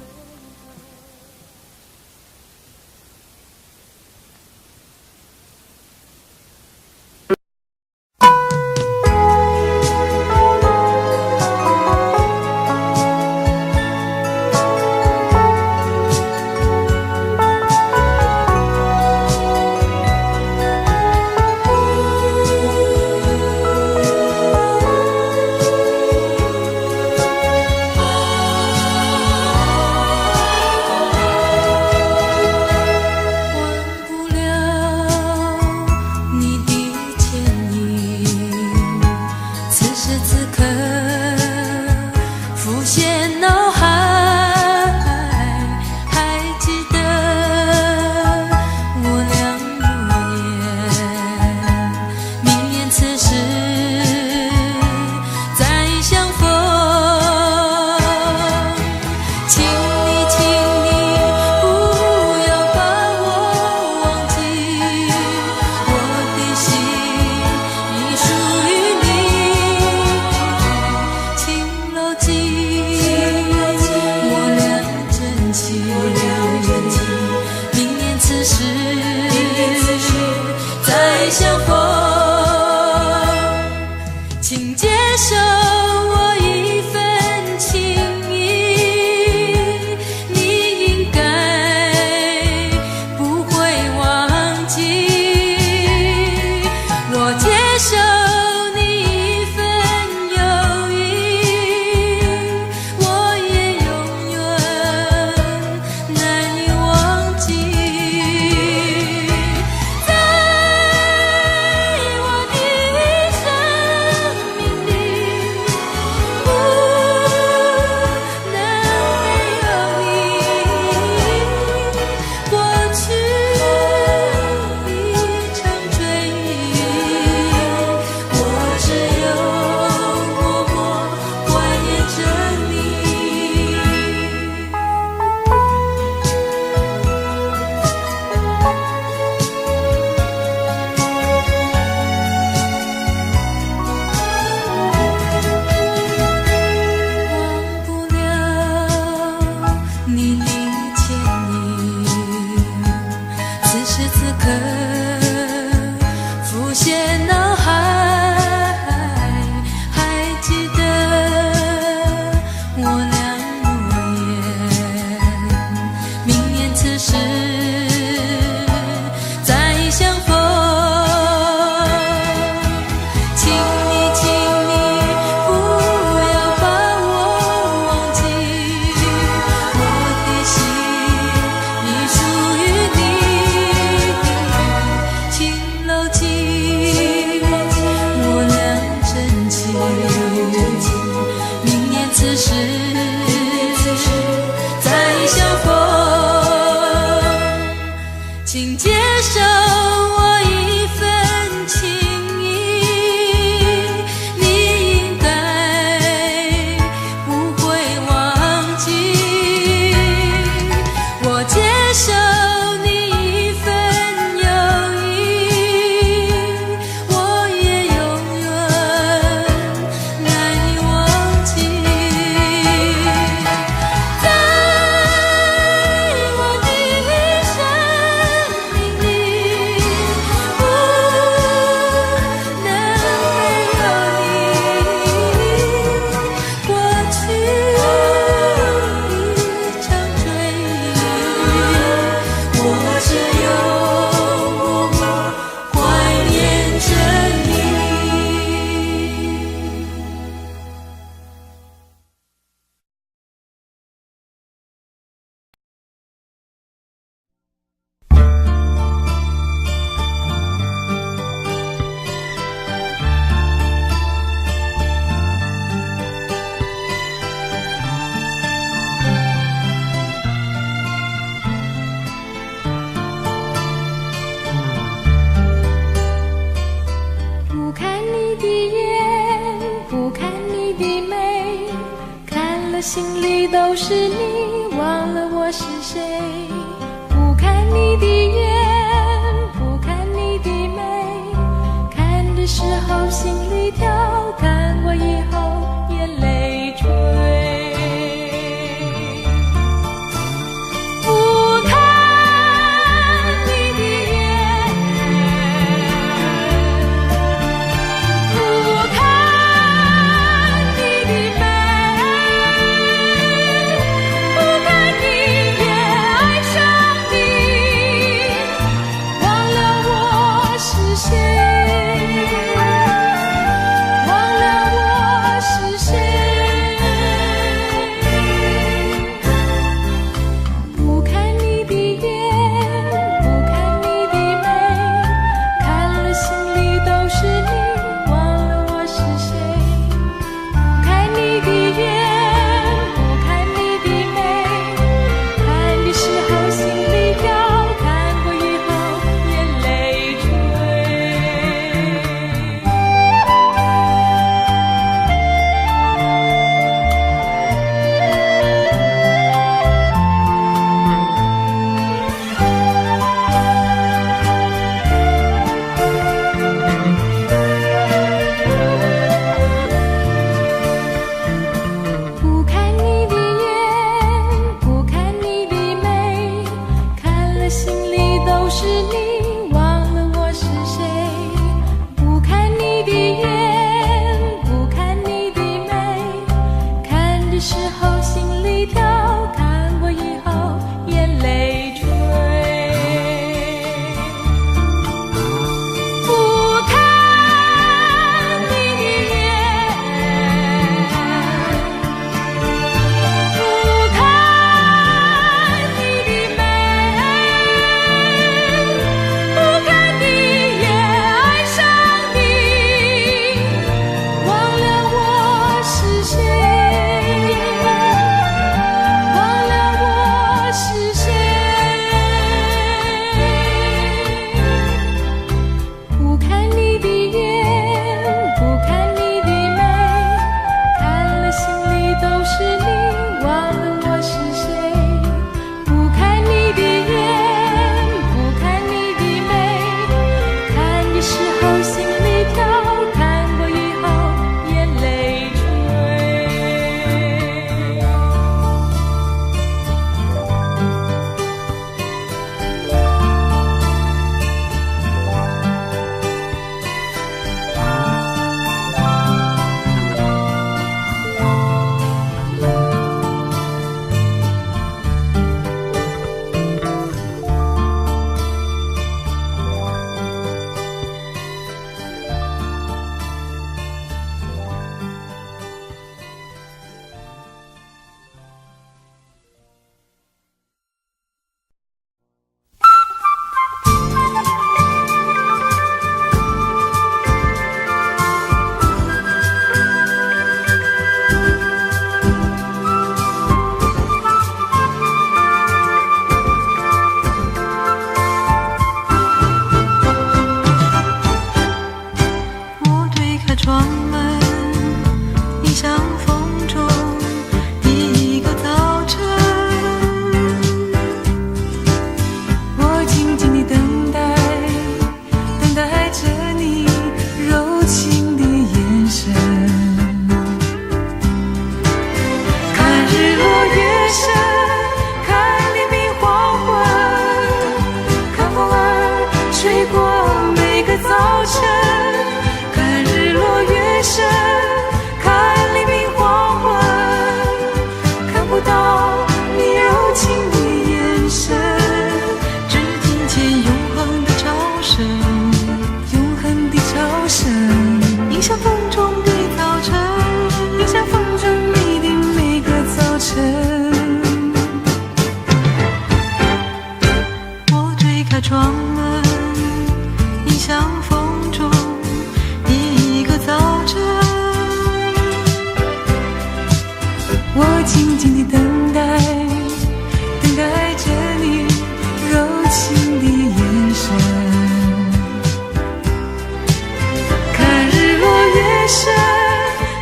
心里都是你，忘了我是谁。不看你的眼，不看你的眉，看的时候心里跳，看过以后眼泪垂。不看你的眼，不看你的眉，不看你也爱上你，忘了我是谁，忘了我是谁。不看你的眼，不看你的眉，看了心里都是你，忘了我是谁。不看你的眼，不看你的眉，看的时候心里跳，看过以后眼泪垂。不看你的眼，不看你的眉，看了心里都是你，忘了我是谁。不看你的眼，不看你的眉，看的时候心里跳，看过以后眼泪垂。不看你的眼，不看你的眉，不看你也爱上你，忘了我是谁，忘了我是谁。不看你的眼，不看你的眉，看了心里都是你，忘了我是谁。不看你的眼，不看你的眉，看的时候心里跳，看过以后眼泪垂。我推开窗门，迎向风中第一个早晨。我静静地等待，等待着你柔情的眼神。看日落月升，看黎明黄昏，看风儿吹过每个早晨。看日落月升，看黎明黄昏，看不到你柔情的眼神，只听见永恒的潮声，永恒的潮声，迎向风中的早晨，迎向风中你的每个早晨。我推开窗门，迎向风中第一个早晨。我静静地等待，等待着你柔情的眼神。看日落月升，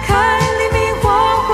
看黎明黄昏，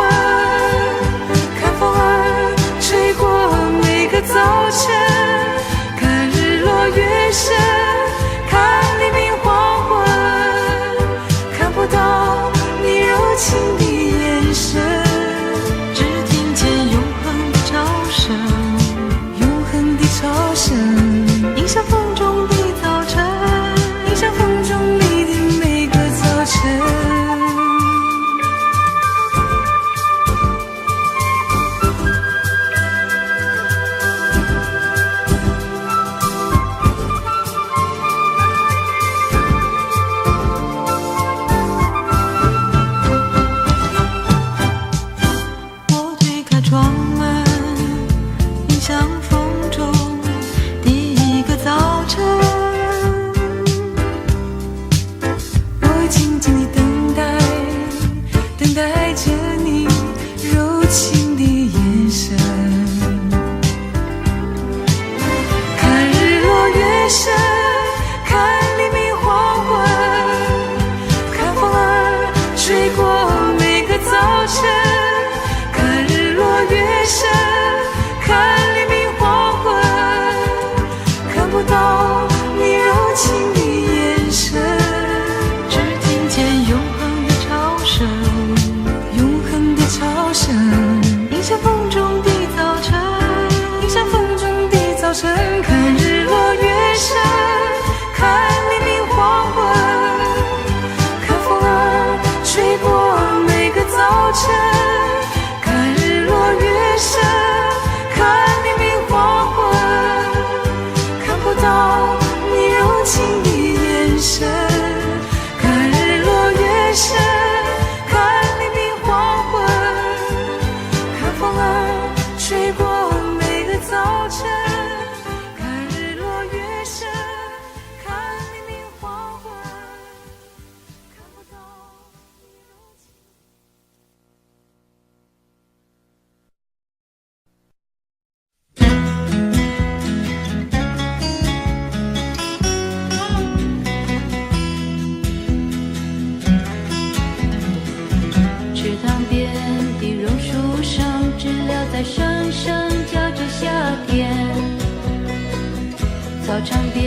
长遍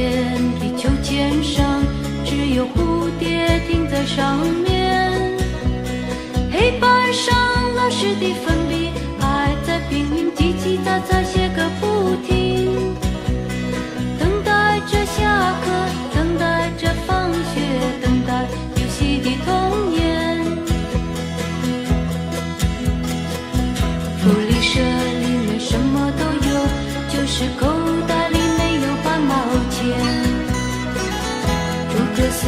地球肩上，只有蝴蝶停在上面。黑板上老师的粉笔还在拼命叽叽喳喳写个不停，等待着下课，等待着放学，等待游戏的童年。福利社里面什么都有，就是口袋里没有半毛钱。诸葛四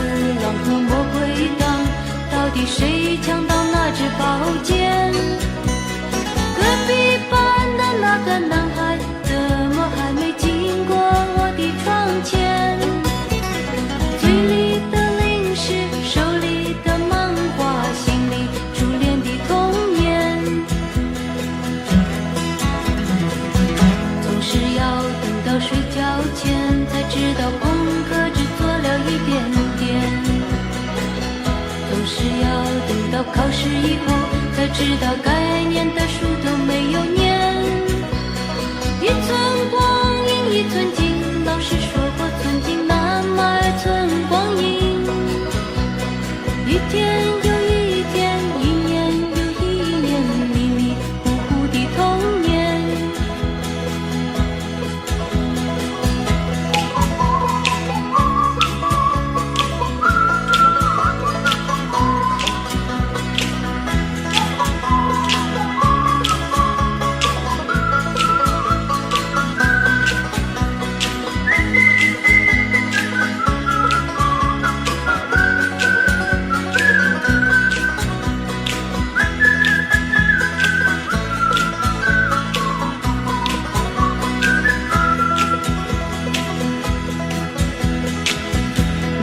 郎和魔鬼党，到底谁抢到那支宝剑？隔壁班的那个男孩怎么还没经过我的窗前？嘴里的零食，手里的漫画，心里初恋的童年。总是要等到睡觉前才知道功课只做了一点点，总是要等到考试以后才知道该念的书都没有念。一寸光阴一寸金，老师说过寸金难买寸光阴。一天又一天，一年又一年，迷迷糊糊的童年。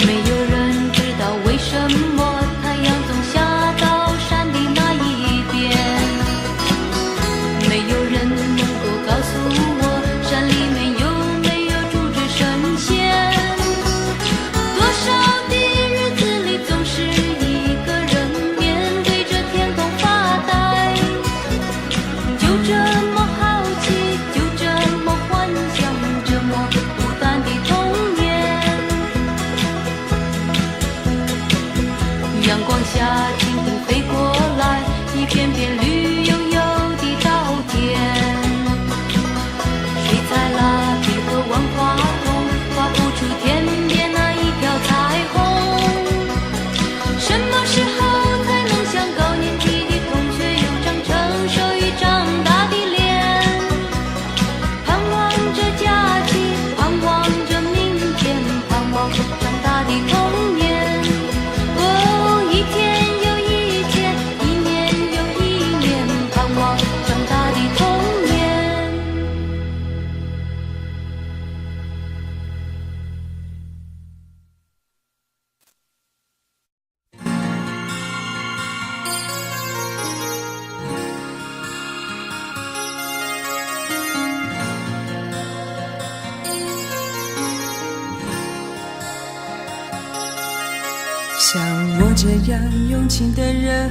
没有人知道为什么太阳总下到山的那一边，没有人能够告诉我山里面有没有住着神仙。多少的日子里总是一个人面对着天空发呆，就这么好奇，就这么幻想，这么孤单的童年。阳光下蜻蜓飞过来，一片片绿油油的稻田。水彩蜡笔和万花筒画不出天边那一条彩虹。什么时候才能像高年级的同学有张成熟与长大的脸？盼望着假期，盼望着明天，盼望长大的童年。一天又一天，一年又一年，盼望长大的童年。像我这样用情的人，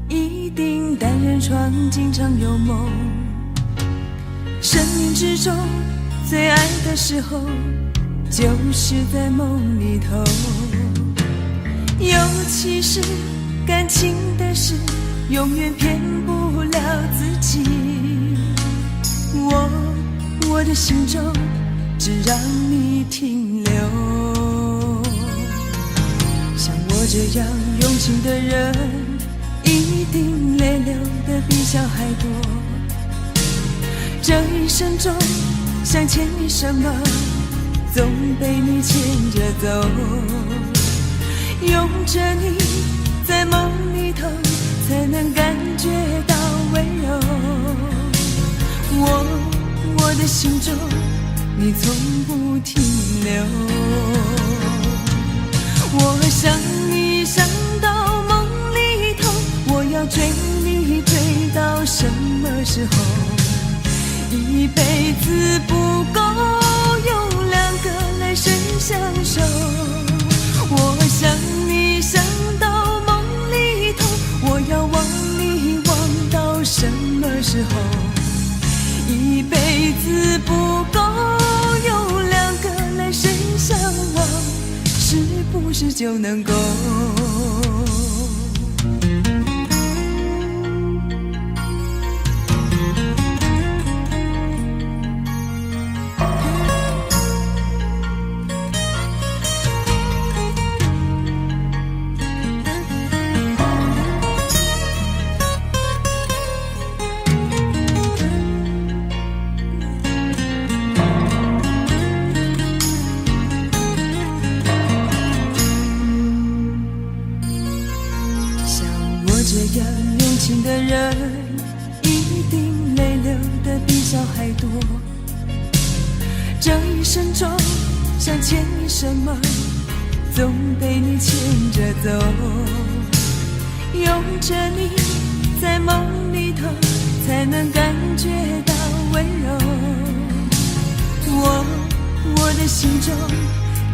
一定单人床，经常有梦。生命之中最爱的时候，就是在梦里头。尤其是感情的事，永远骗不了自己。我的心中只让你停留。像我这样用情的人，一定泪流的比小孩多。这一生中想牵你什么，总被你牵着走。拥着你在梦里头，才能感觉到温柔。我的心中你从不停留。我想你想到梦里头，我要追你追到什么时候？一辈子不够用两个来生相守。我想你想到梦里头，我要忘你忘到什么时候？一辈子不够用两个来生是就能够？这样用情的人，一定泪流的比小孩多。这一生中，想牵你什么，总被你牵着走。拥着你，在梦里头，才能感觉到温柔。我的心中，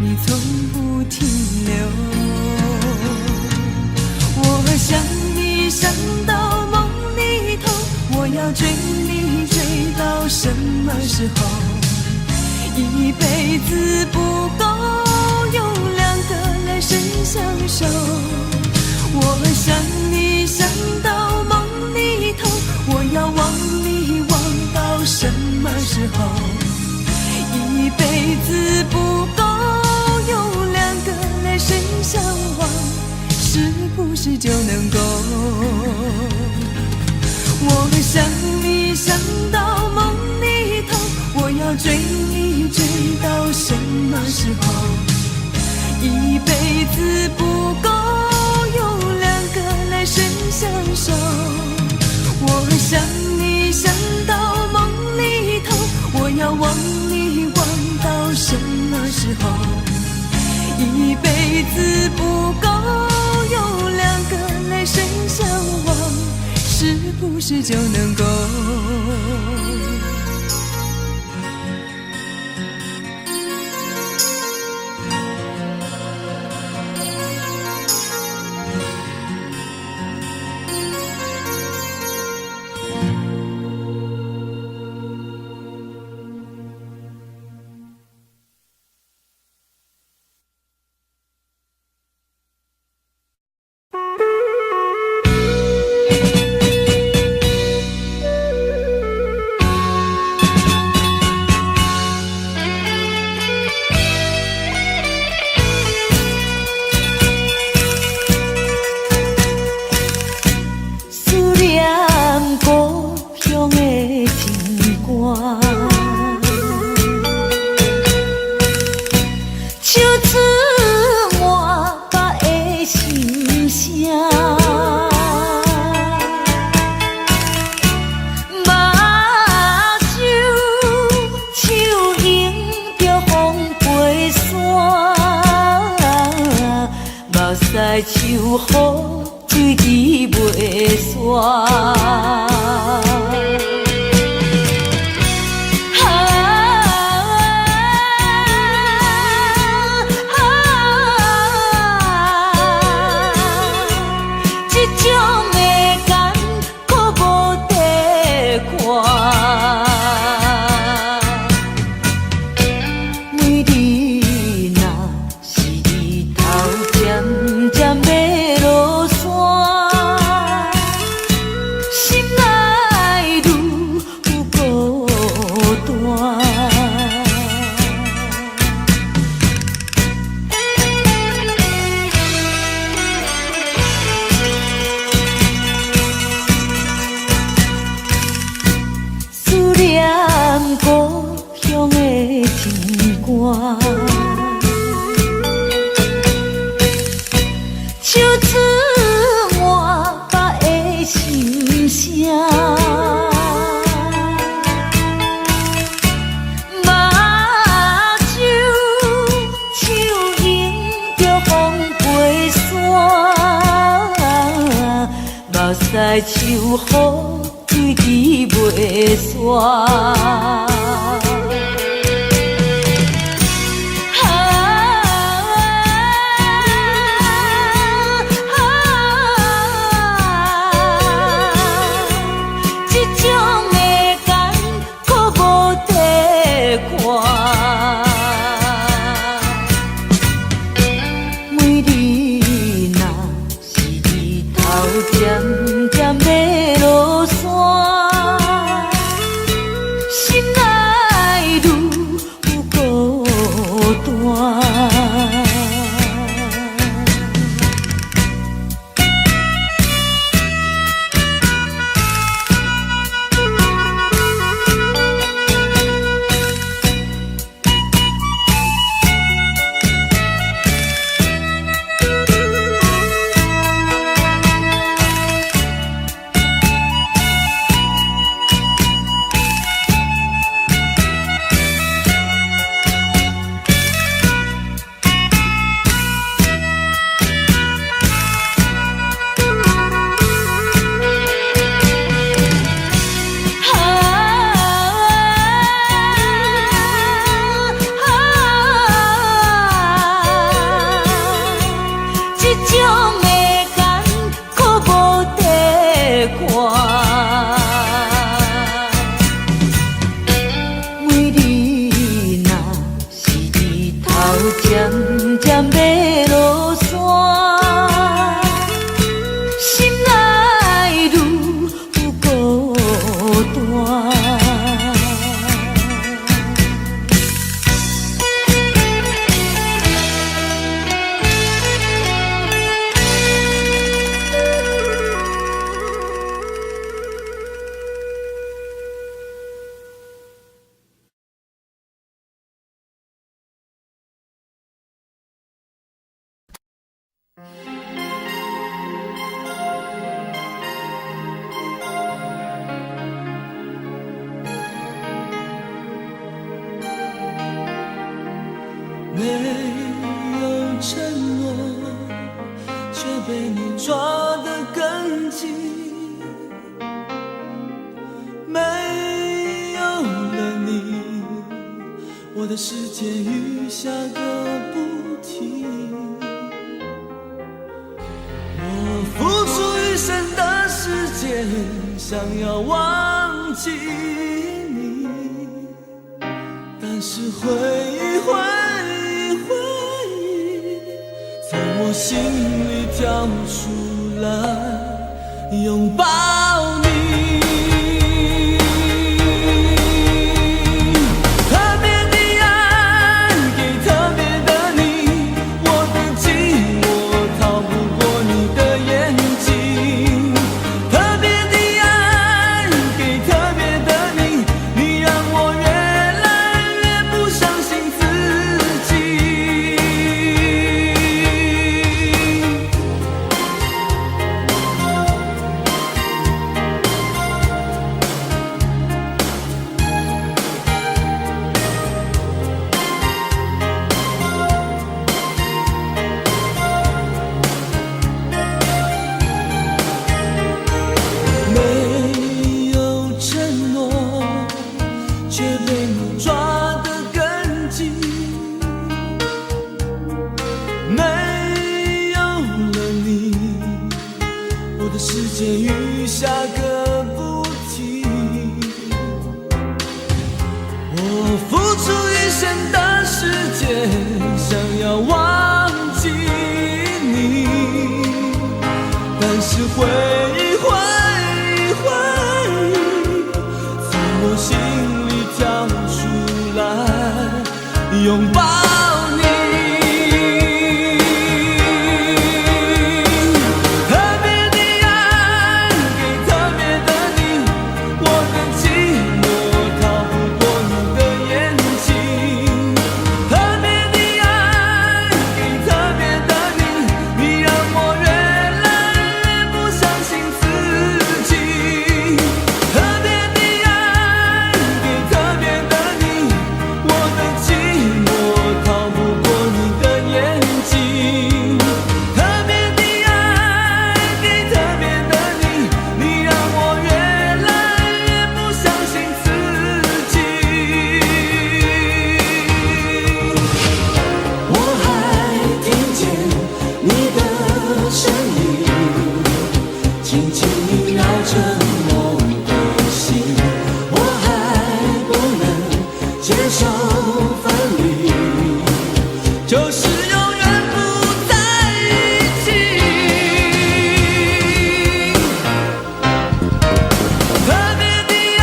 你从不停留。我想你想到梦里头，我要追你追到什么时候？一辈子不够，有两个来生相守。我想你想到梦里头，我要忘你忘到什么时候？一辈子不够，有两个来生相望，是不是就能够？我想你想到梦里头，我要追你追到什么时候？一辈子不够，有两个来生相守。我想你想到梦里头，我要忘你忘到什么时候？一辈子不够，有两个来生相望，是不是就能够？秋雨水滴袂煞。秋雨水滴袂煞。每渐渐要落山，心内愈有孤单。没有承诺，却被你抓得更紧。没有了你，我的世界雨下个不停。我付出一生的时间，想要忘记你，但是回忆从我心里跳出来，拥抱你。特别的爱给特别的你，我的寂寞逃不过你的眼睛。特别的爱给特别的你，你让我越来越不相信自己。没有承诺，却被你抓得更紧。没有了你，我的世界雨下个不停。我付出一生的时间，想要忘记你，但是回忆从我心里跳出来，拥抱你。特别的爱给特别的你，我的寂寞逃不过你的眼睛。特别的爱给特别的你，你让我越来越不相信自己。特别的爱给特别的你，我的寂寞逃不过你的眼睛。特别的爱给特别的你，你让我越来越不相信自己。我还听见你的声音，轻轻萦绕着我的心。我还不能接受分离，就是永远不在一起。特别的爱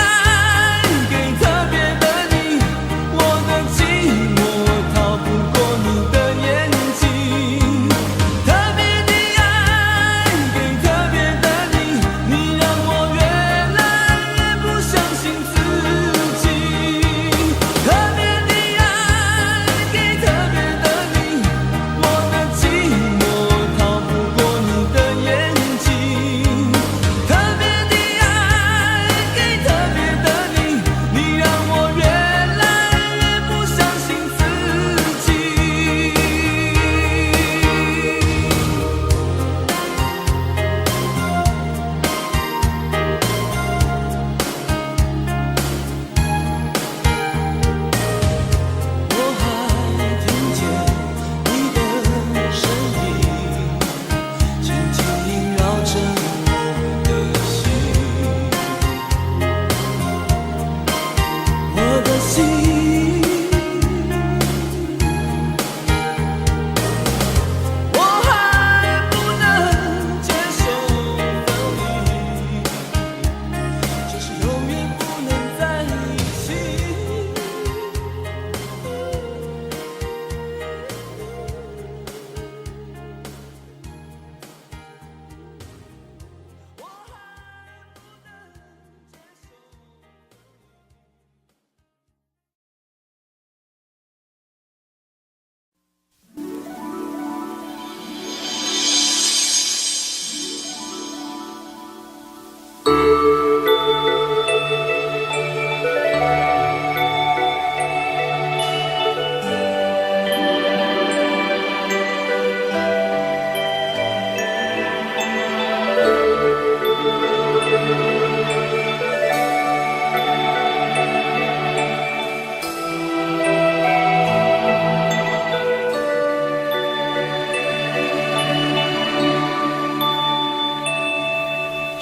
给特别的你，我的寂寞逃不过你的眼睛。特别的爱给特别的你，你让我越来越不相信自己。特别的爱给特别的你，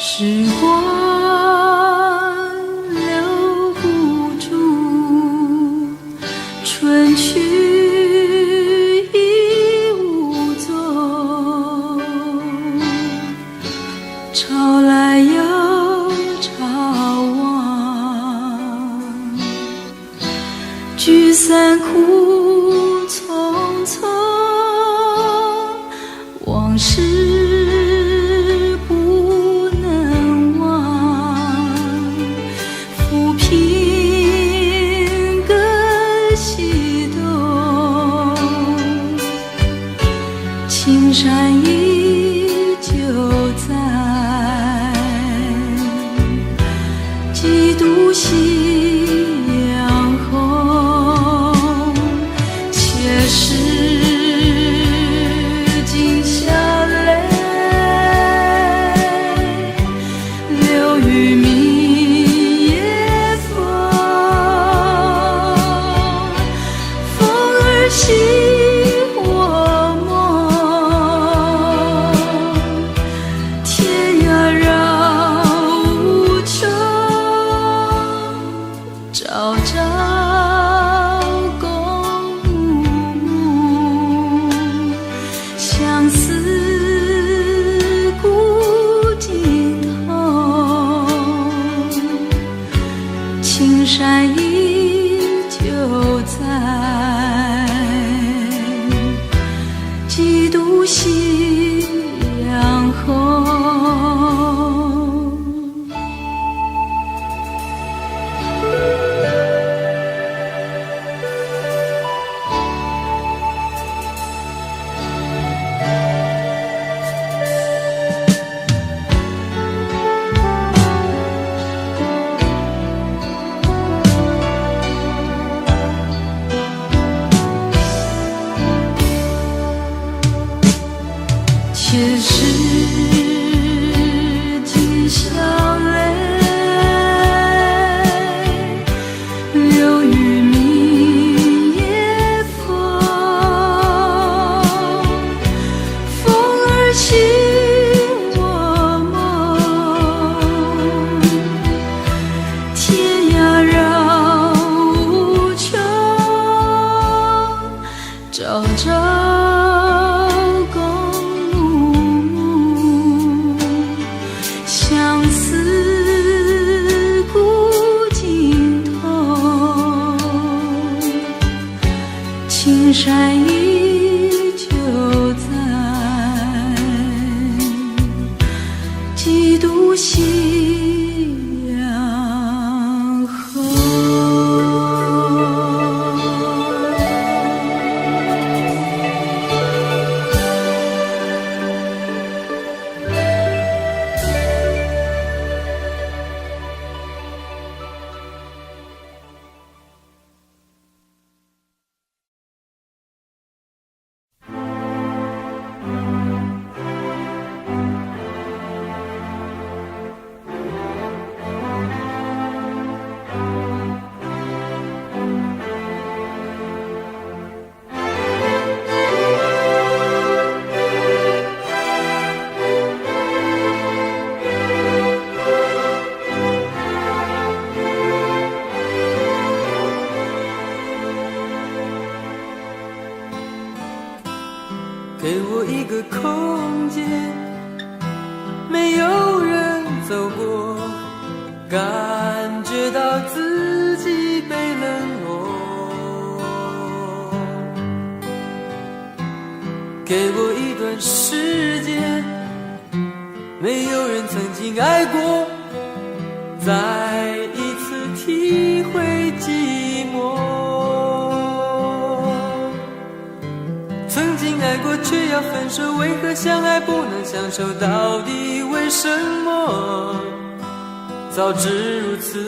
时光留不住，春去已无踪，潮来又潮往，聚散苦匆匆，往事不能忘，浮萍更西东，青山依旧在，几度夕阳红，且是今宵泪流于明夜风，风儿袭我梦，天涯绕无穷，朝朝共暮，相思古今头，青山依旧在，几度夕阳红。且是今宵泪流于明夜风，风儿袭我梦，天涯绕无穷，朝朝共暮，相思古今头，青山依旧在，几度夕阳红。给我一个空间，没有人走过，感觉到自己被冷落。给我一段时间，没有人曾经爱过，再一次体会寂寞。曾经爱过却要分手，为何相爱不能相守？到底为什么？早知如此，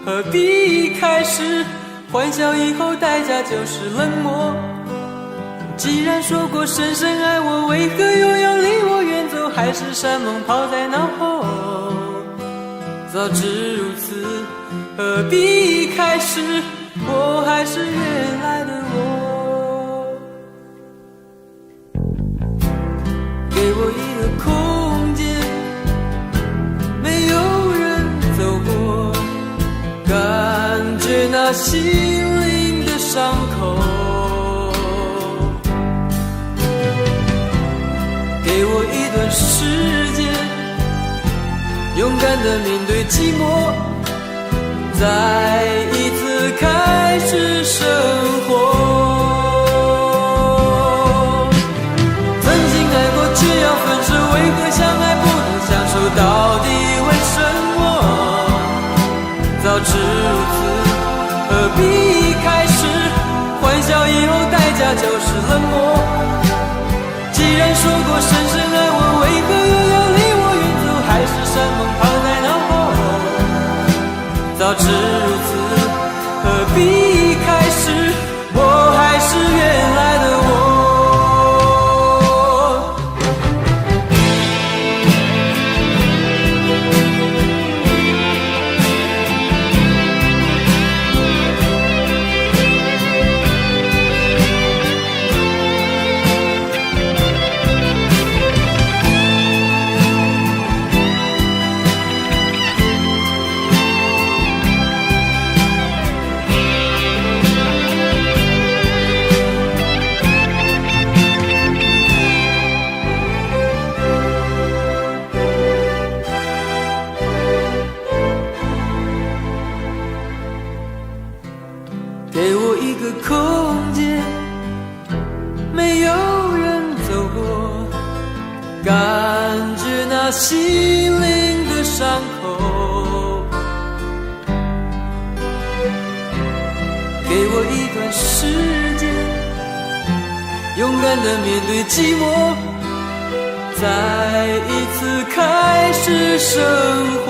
何必开始？欢笑以后代价就是冷漠。既然说过深深爱我，为何又要离我远走？海誓山盟抛在脑后。早知如此，何必开始？我还是原来的我。给我一个空间，心灵的伤口，给我一段时间，勇敢地面对寂寞，再一次开始生活。曾经爱过却要分手，为何相爱不能相守？到底为什么？早知如此，何必开始？欢笑以后代价就是冷漠。既然说过深深爱我，为何又要离我远走？海誓山盟抛在脑后。早知如此，何必开始？我还是原来的我。给我一个空间，没有人走过，感觉那心灵的伤口。给我一段时间，勇敢地面对寂寞，再一次开始生活。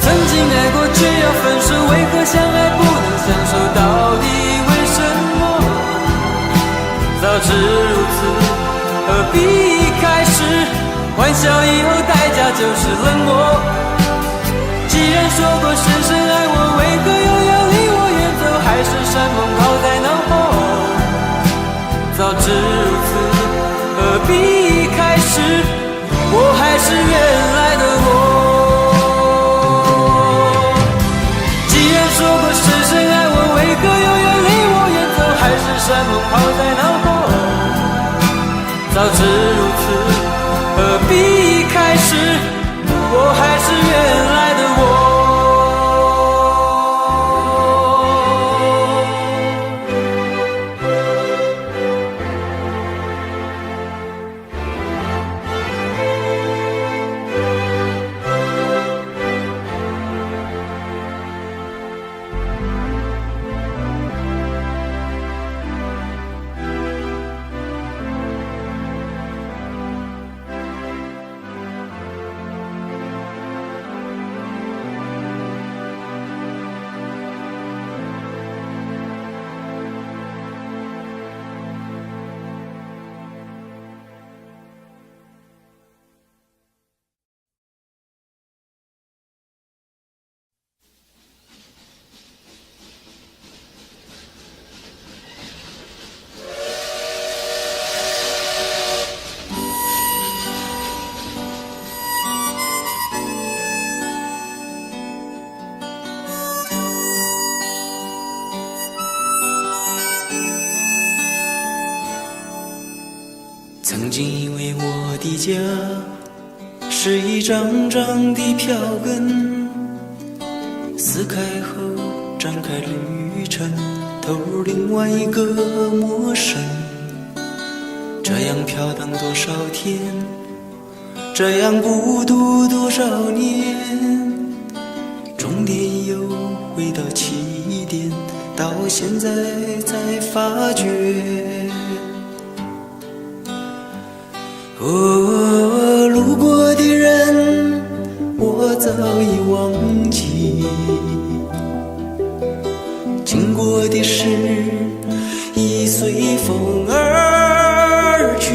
曾经爱过却要分手，为何相爱不能相守？到底为什么？早知如此，何必开始？欢笑以后代价就是冷漠。既然说过深深爱我，为何又要离我远走？海誓山盟抛在脑后。早知如此，何必开始？我还是原来的我。山盟抛在脑后，早知如此，何必开始？我还是原来的我。曾经以为我的家是一张张的票根，撕开后展开旅程，投入另外一个陌生。这样飘荡多少天，这样孤独多少年，终点又回到起点，到现在才发觉。哦，路过的人我早已忘记，经过的事已随风而去，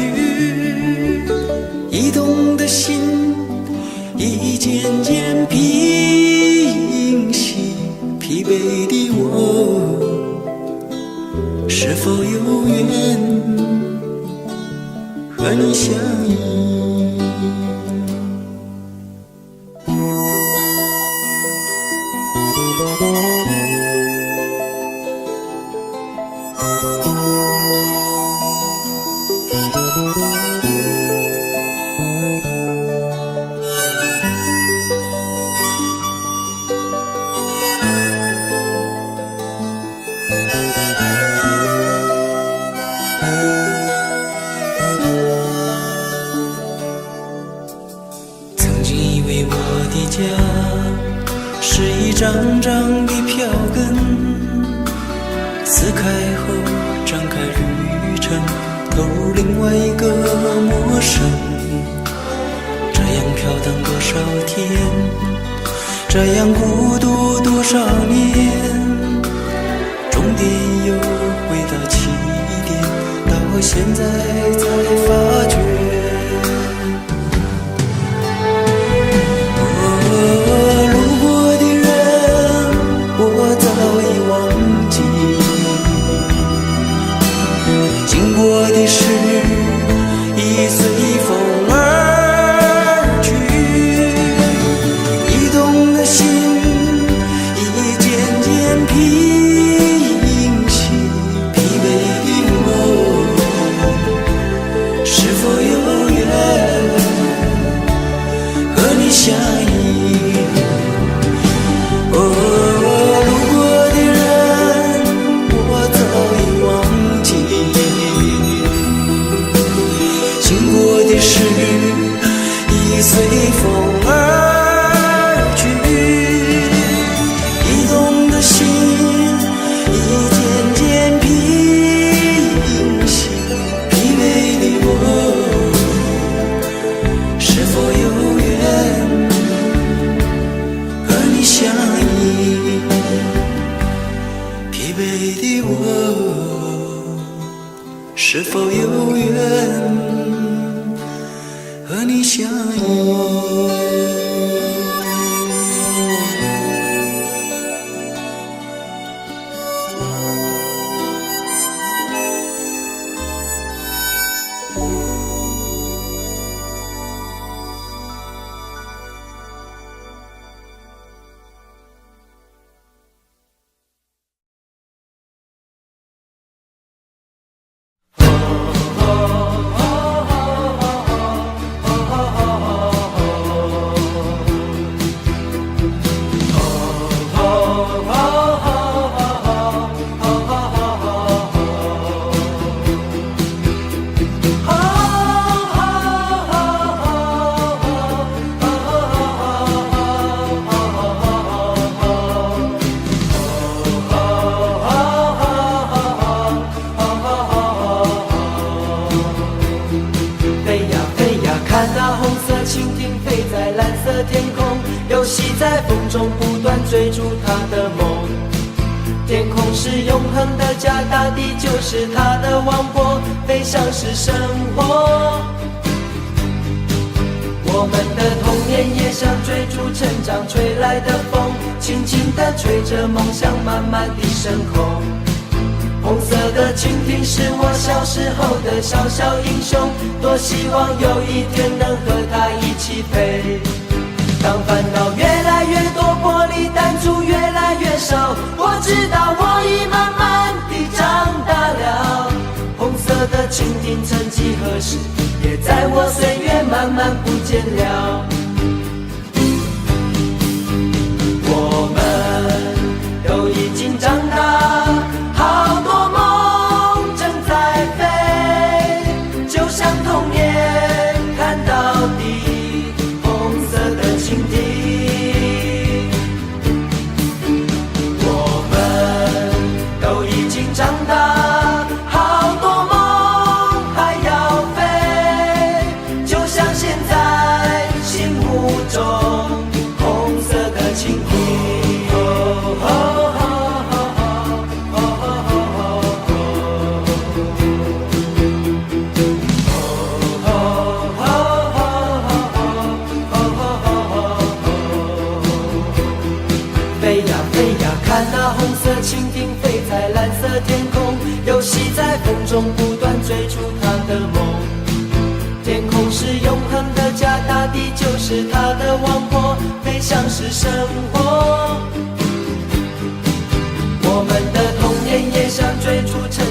移动的心已渐渐平息，疲惫的我是否有缘和你相依？曾经以为我的家是一张张的票根，撕开后展开旅程，投入另外一个陌生。这样飘荡多少天，这样孤独多少年，终点又回到起点，到现在才发觉。经过的事已随风而去，移动的心已渐渐平息。疲惫的我，是否有缘和你相依？路过的人我早已忘记，经过的事已随风而去，移动的心已渐渐平息。疲惫的我，是否有缘和你相依？疲惫的我，是否有缘和你相依？游戏在风中不断追逐他的梦，天空是永恒的家，大地就是他的王国，飞翔是生活。我们的童年也像追逐成长吹来的风，轻轻地吹着梦想慢慢地升空。红色的蜻蜓是我小时候的小小英雄，多希望有一天能和他一起飞。当烦恼越来越多，玻璃弹珠越来越少，我知道我已慢慢地长大了。红色的蜻蜓曾几何时，也在我岁月慢慢不见了。我们都已经长大，好多梦正在飞，就像童年看到的红色的蜻蜓。我们都已经长大，好多梦还要飞，就像现在心目中红色的蜻蜓。看那红色蜻蜓飞在蓝色天空，游戏在风中不断追逐它的梦。天空是永恒的家，大地就是它的王国，飞翔是生活。我们的童年也像追逐成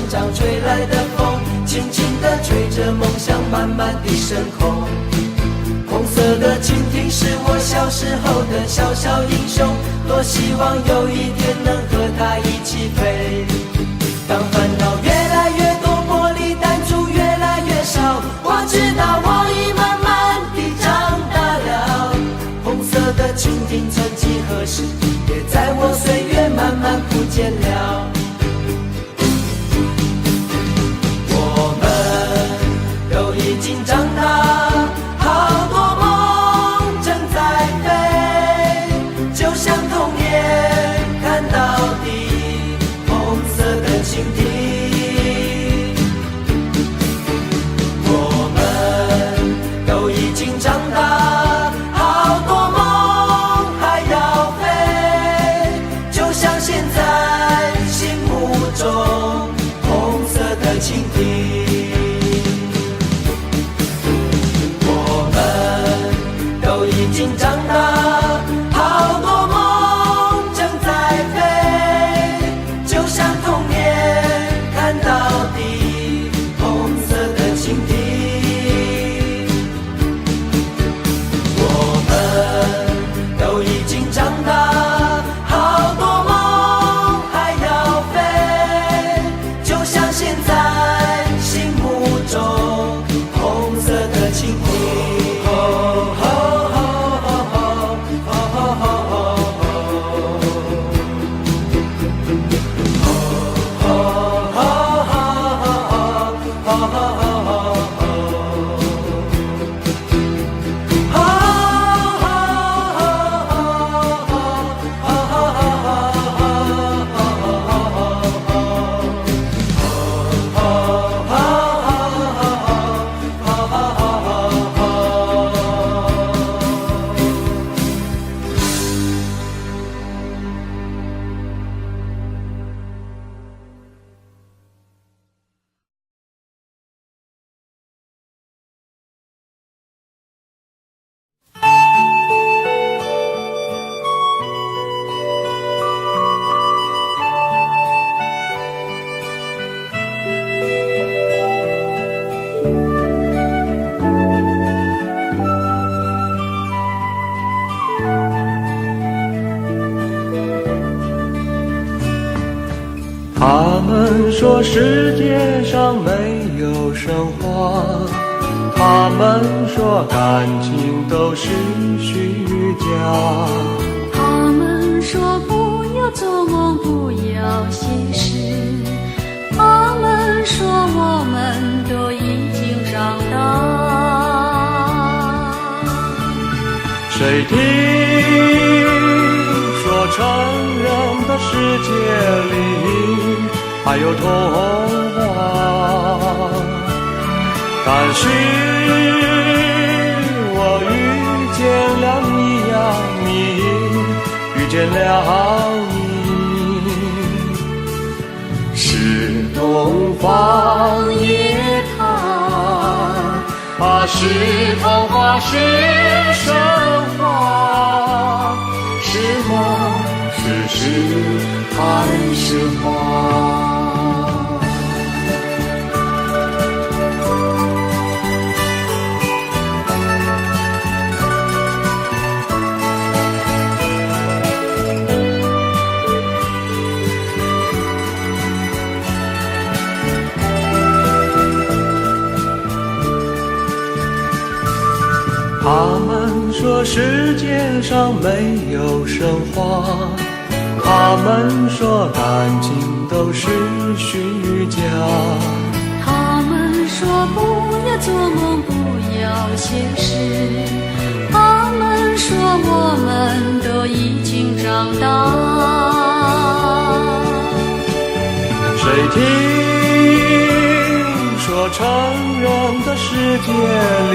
满满的深空。红色的蜻蜓是我小时候的小小英雄，多希望有一天能和它一起飞。当烦恼越来越多，玻璃弹珠越来越少，我知道我已慢慢地长大了。红色的蜻蜓曾几何时，也在我岁月慢慢不见了。我们都已经长大，好多梦正在飞，就像童年看到的红色的蜻蜓。我们都已经长大，好多梦还要飞，就像现在心目中红色的蜻蜓。我们都已经长大，好多梦正在飞，就像童年看到的红色的蜻蜓。我们都已经长大，好多梦还要飞，就像现在心目中红色的蜻蜓。他们说世界上没有神话，他们说感情都是虚假，他们说不要做梦，不要现实，他们说我们都已经长大。谁听说成人的世界里还有童话？但是我遇见了你呀，你遇见了你，是东方夜谭，是童话，是神话，是梦，是诗，还是花？他们说世界上没有神话，他们说感情都是虚假，他们说不要做梦，不要现实，他们说我们都已经长大。谁听说成人的世界里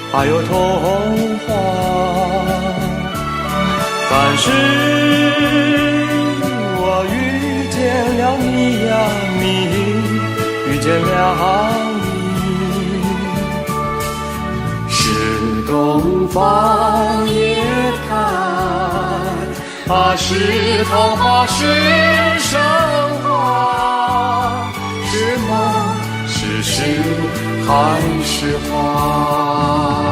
还有童话？但是我遇见了你呀，你遇见了你，是东方夜谭，是童话，是神话，是梦，是是诗还是画？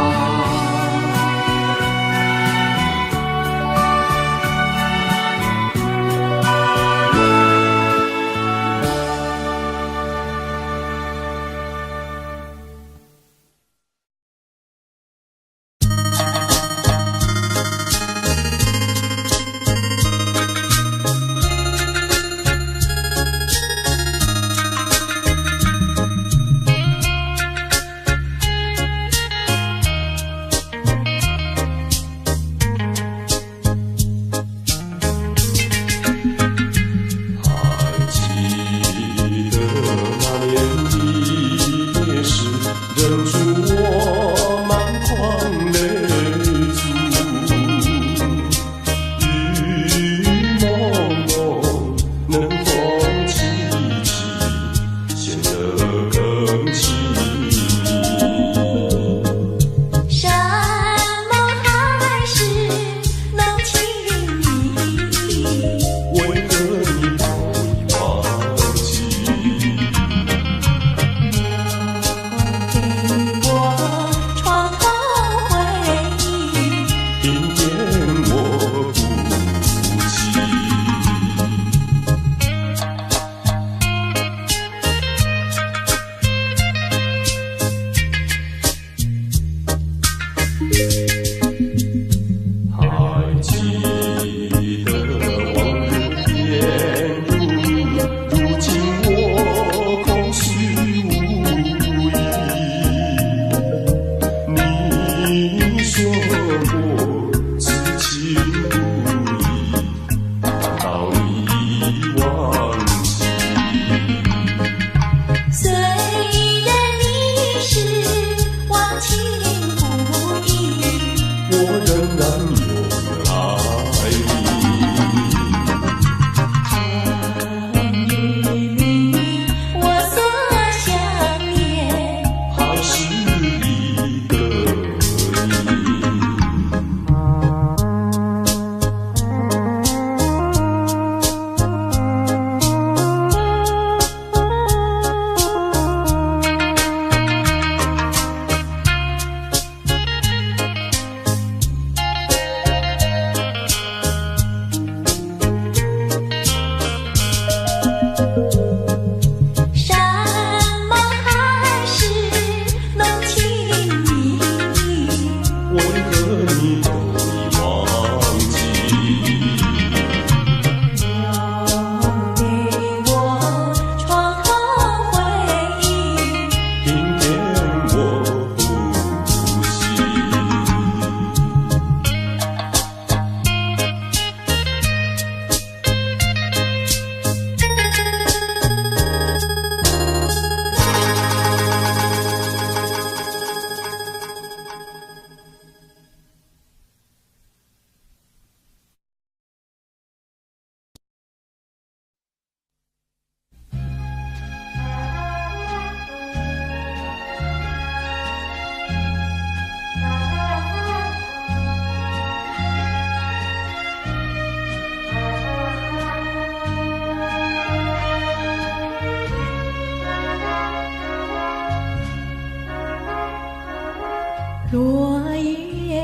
落叶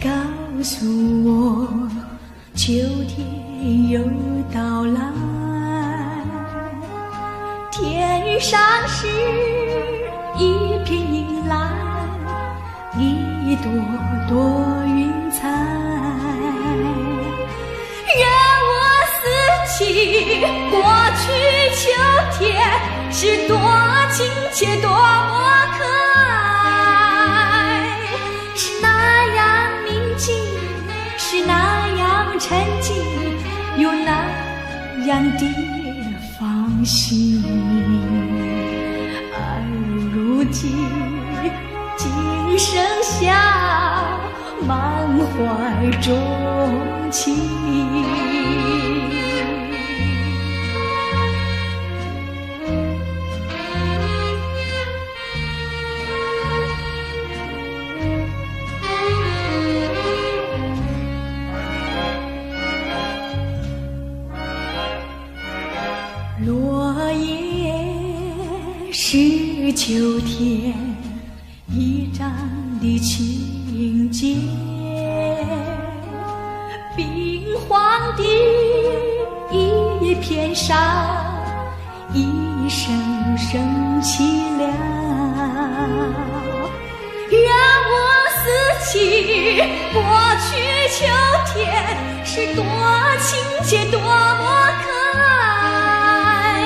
告诉我，秋天又到来。天上是一片银蓝，一朵朵云彩。让我思起过去秋天是多亲切，多么可爱，是那样宁静，是那样沉静，又那样的放心。而如今仅剩下满怀衷情。落叶是秋天一张的情节，冰黄的一片沙，一声声凄凉。让我思起过去秋天是多亲切，多么可爱，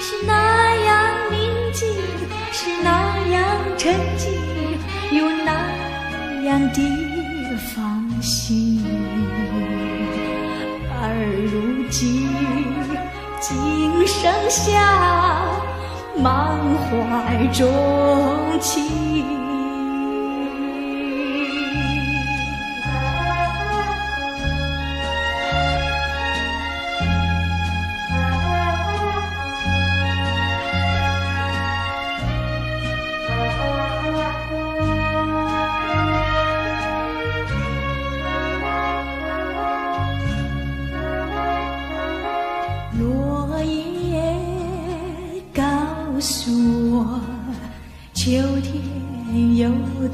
是那样宁静，是那样沉静，又那样的放心。而如今仅剩下满怀衷情。落叶告诉我，秋天又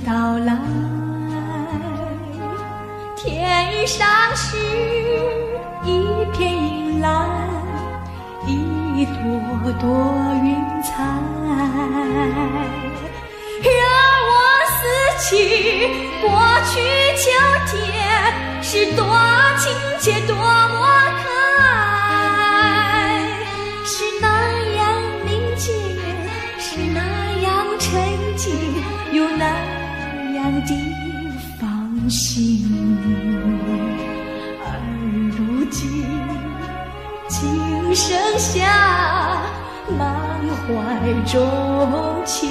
到来，天上是一片银蓝，一朵朵云彩。让我思起过去秋天是多亲切，多么可爱，是那样宁静，是那样沉静，又那样的放心。而如今仅剩下满怀衷情。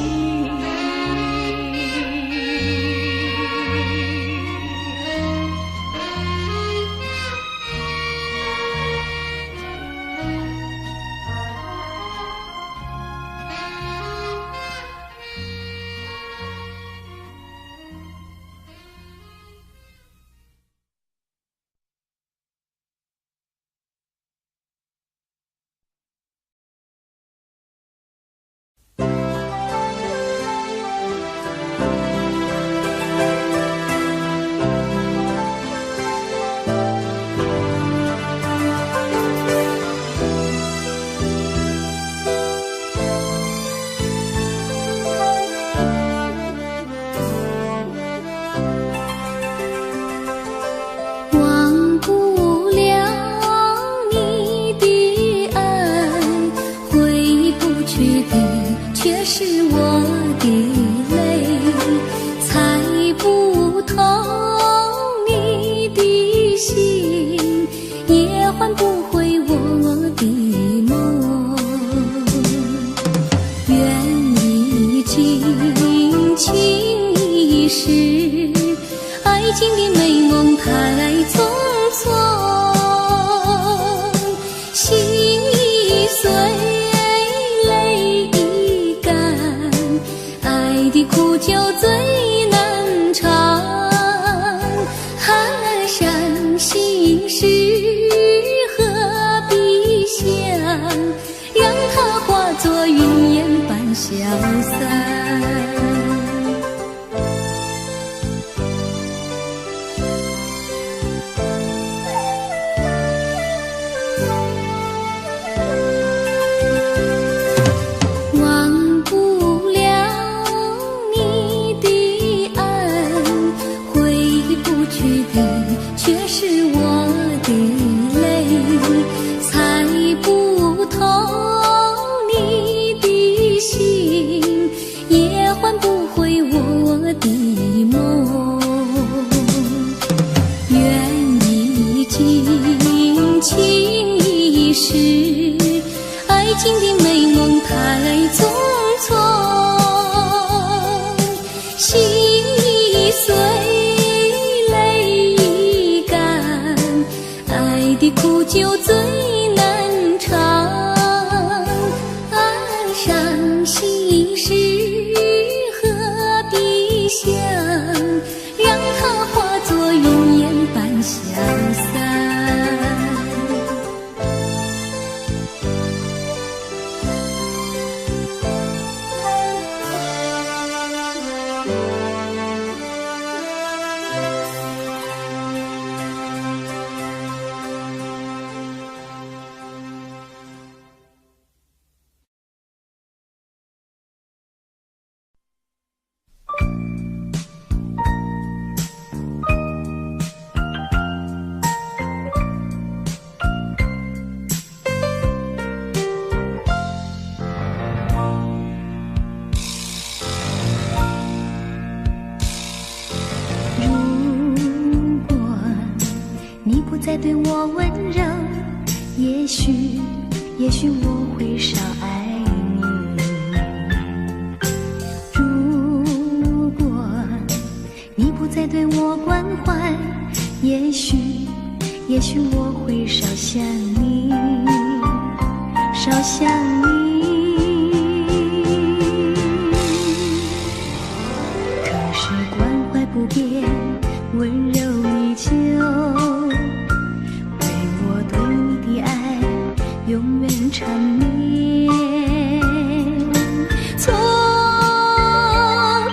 对我温柔，也许我会少爱你。如果你不再对我关怀，也许我会少想你，少想你。可是关怀不变，温柔依旧，为我对你的爱永远缠绵。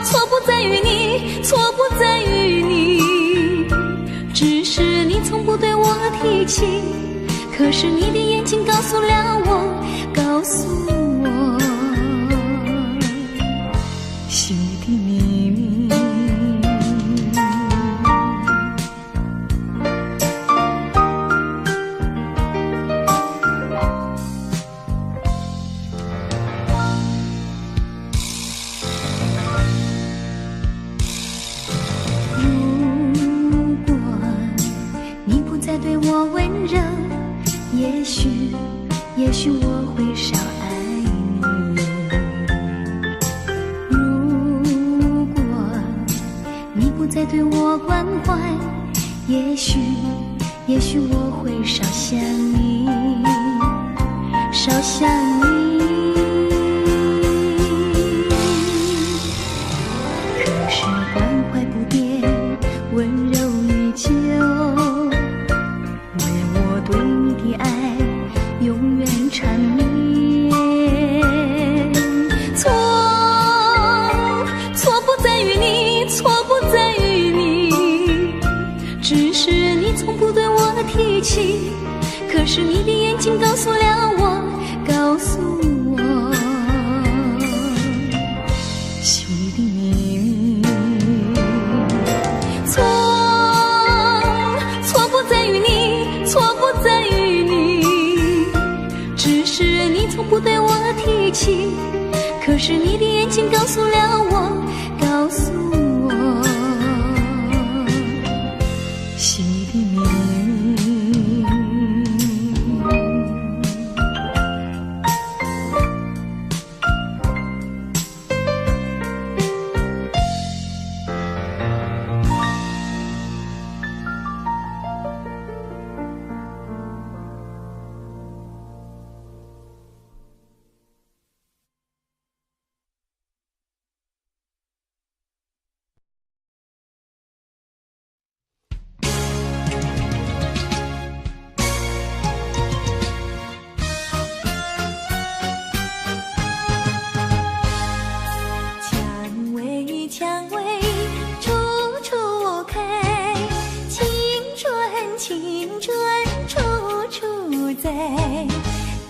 错不在于你，错不在于你，只是你从不对我提起。可是你的眼睛告诉了我，告诉我心里的秘密。对我温柔，也许我会少爱你。如果你不再对我关怀，也许我会少想你，少想你。可是关怀不变，温柔依旧，对你的爱永远缠绵。错不在于你，错不在于你，只是你从不对我提起。可是你的眼睛告诉了我，告诉我心里的秘密。错不在于你，错不在于你，只是你从不对我提起。可是你的眼睛告诉了我，告诉我心里的秘密。蔷薇处处开，青春处处在，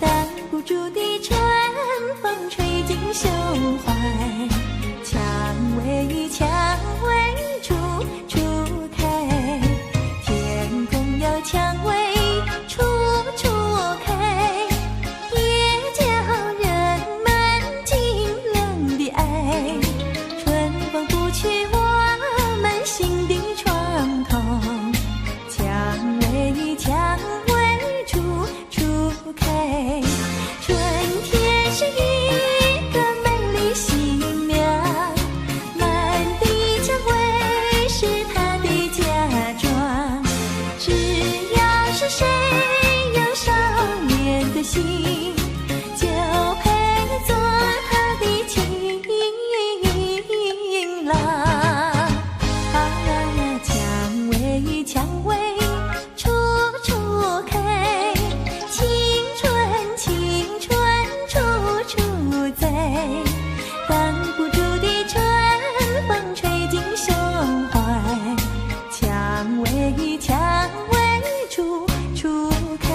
挡不住的春风吹进胸怀。蔷薇处处开，天空有蔷薇处处开，也叫人们惊冷的爱。春风不去我们心的创痛，蔷薇处处开。春天是一个美丽新娘，满地蔷薇是她的嫁妆。只要是谁有少年的心，就配做她的情郎。蔷薇处处开，青春处处在，挡不住的春风吹进胸怀。蔷薇处处开。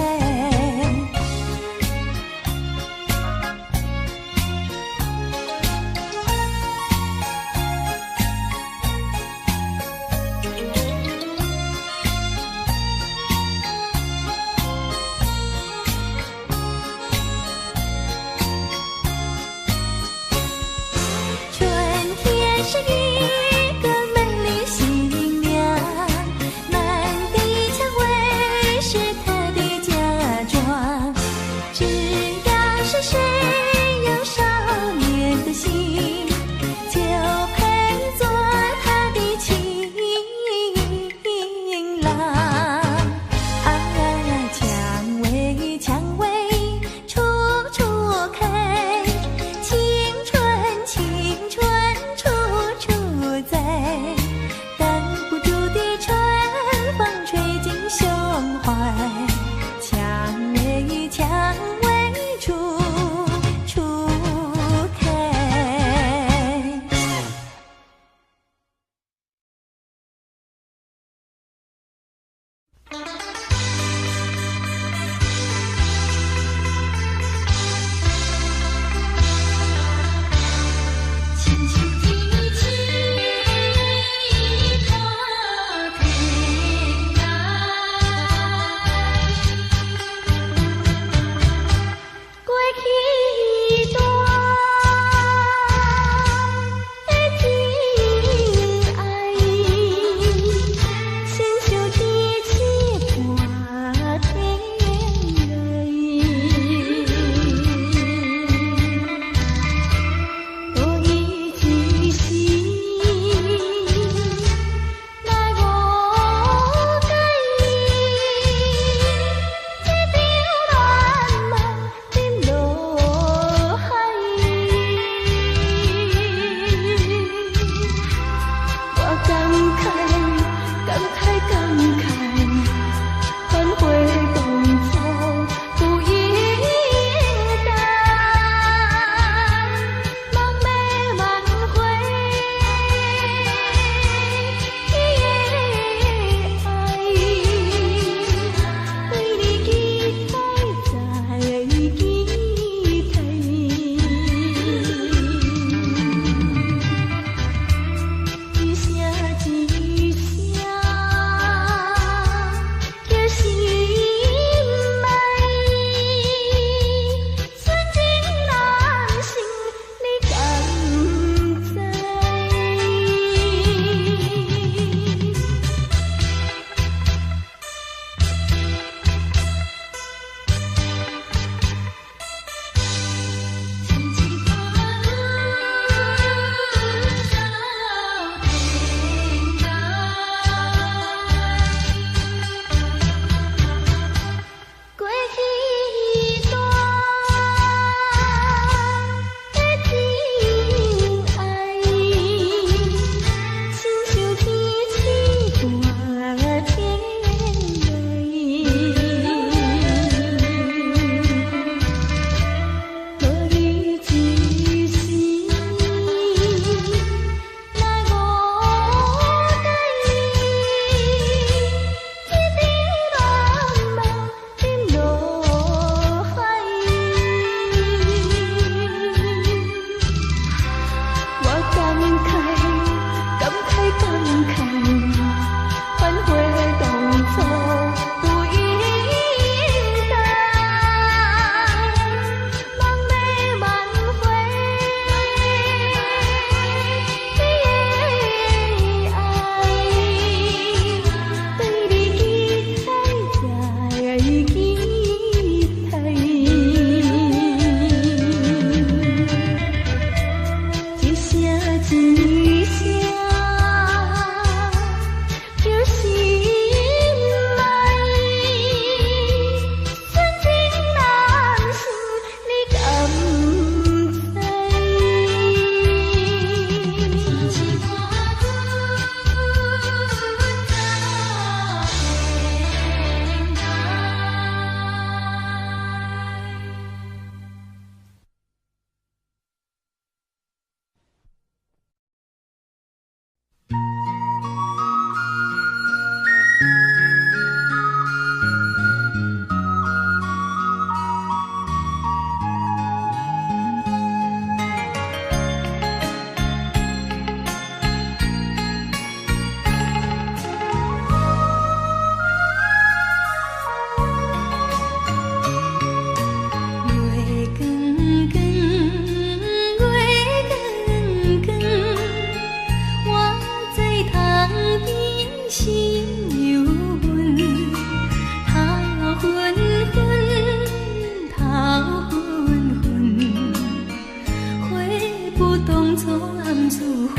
当初暗自分，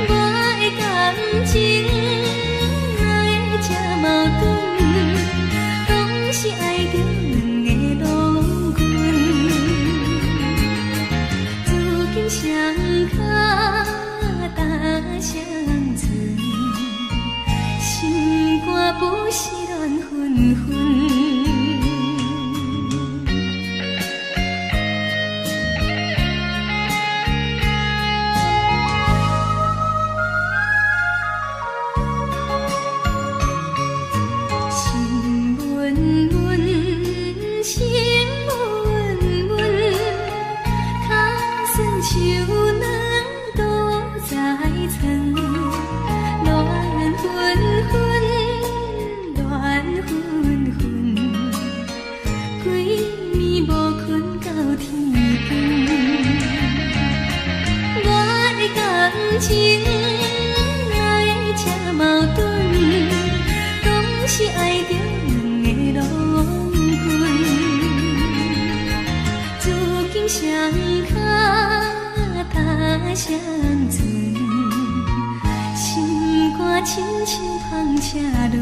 我的感情哪会这矛盾？拢是爱着两个郎君，如今双脚踏双船，心肝不是乱纷纷。情哪会这矛盾？拢是爱着两个郎君，如今双脚踏双船，心肝亲像风车轮。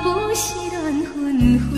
不是乱纷纷。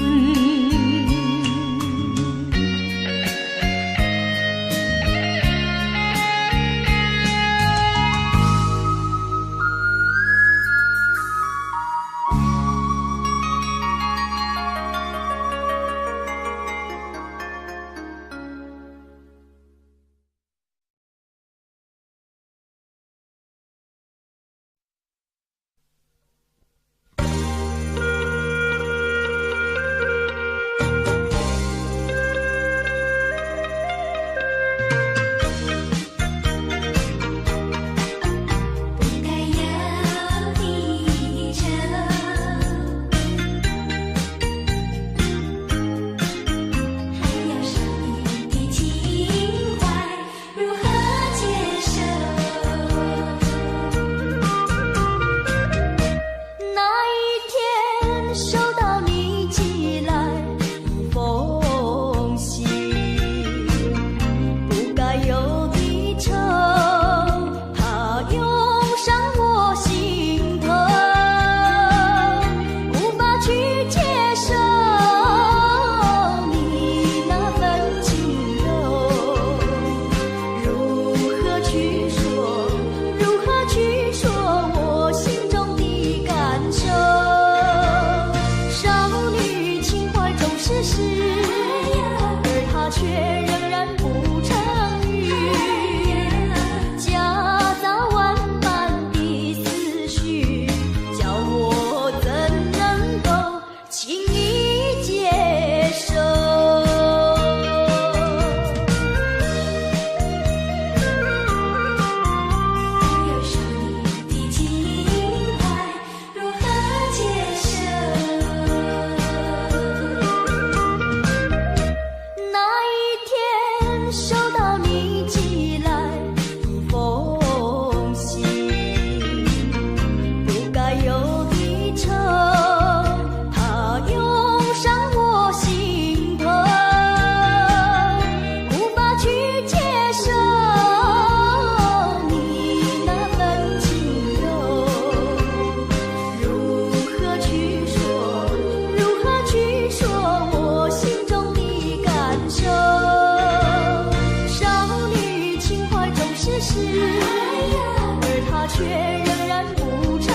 他却仍然不成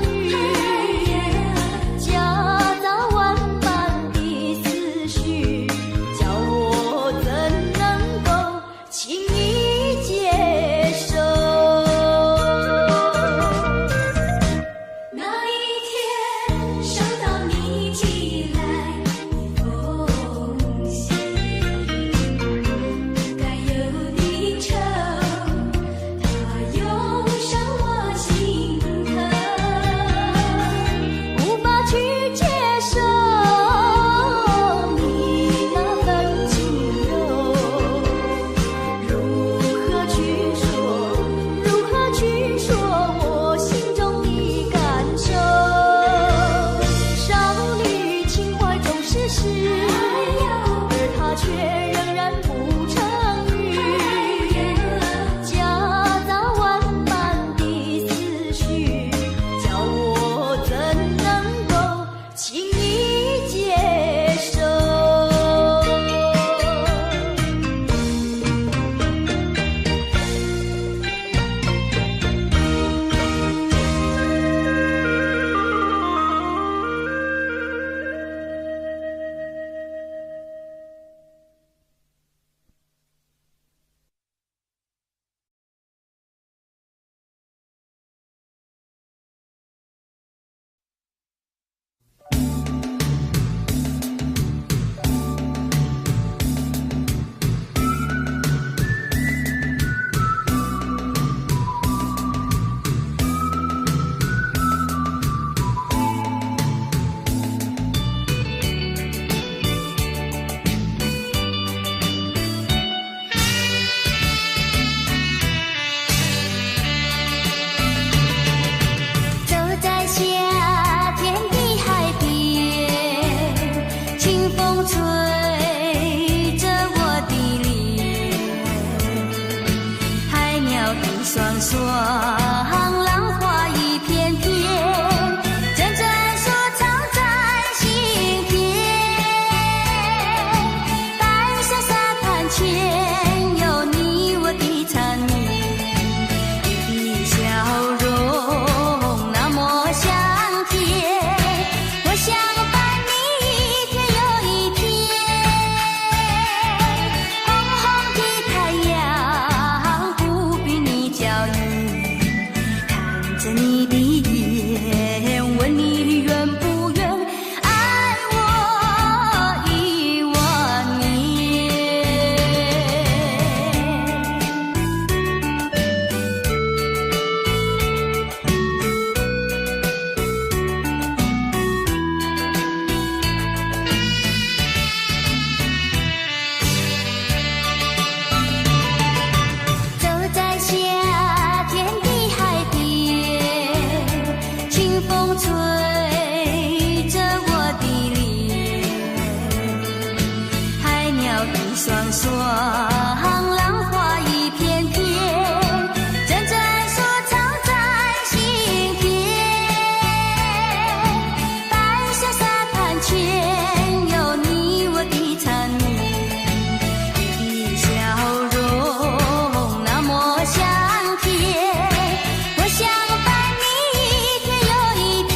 语，夹杂万般的思绪，叫我怎能够轻易接受？那一天收到你寄来的风信，该有的愁，它涌上我心头，无法去接受你那份轻柔，如何去说我心中的感受？少女情怀总是诗，而它却仍然不成语，夹杂万般的思绪，叫我怎能够轻易接受？走在夏天的海边，清风吹着我的脸，海鸟的双双，浪花一片片，阵阵说唱在心田。白沙沙滩前有你我的缠绵，你的笑容那么香甜，我想伴你一天又一天。红红的太阳不比你娇艳，看着你的眼，问你愿不愿爱我10000年。走在夏天的海边，清风吹着我的脸，海鸟的双双，浪花一片片，阵阵说唱在心田。白沙沙滩前有你我的缠绵，你的笑容那么香甜，我想伴你一天又一天。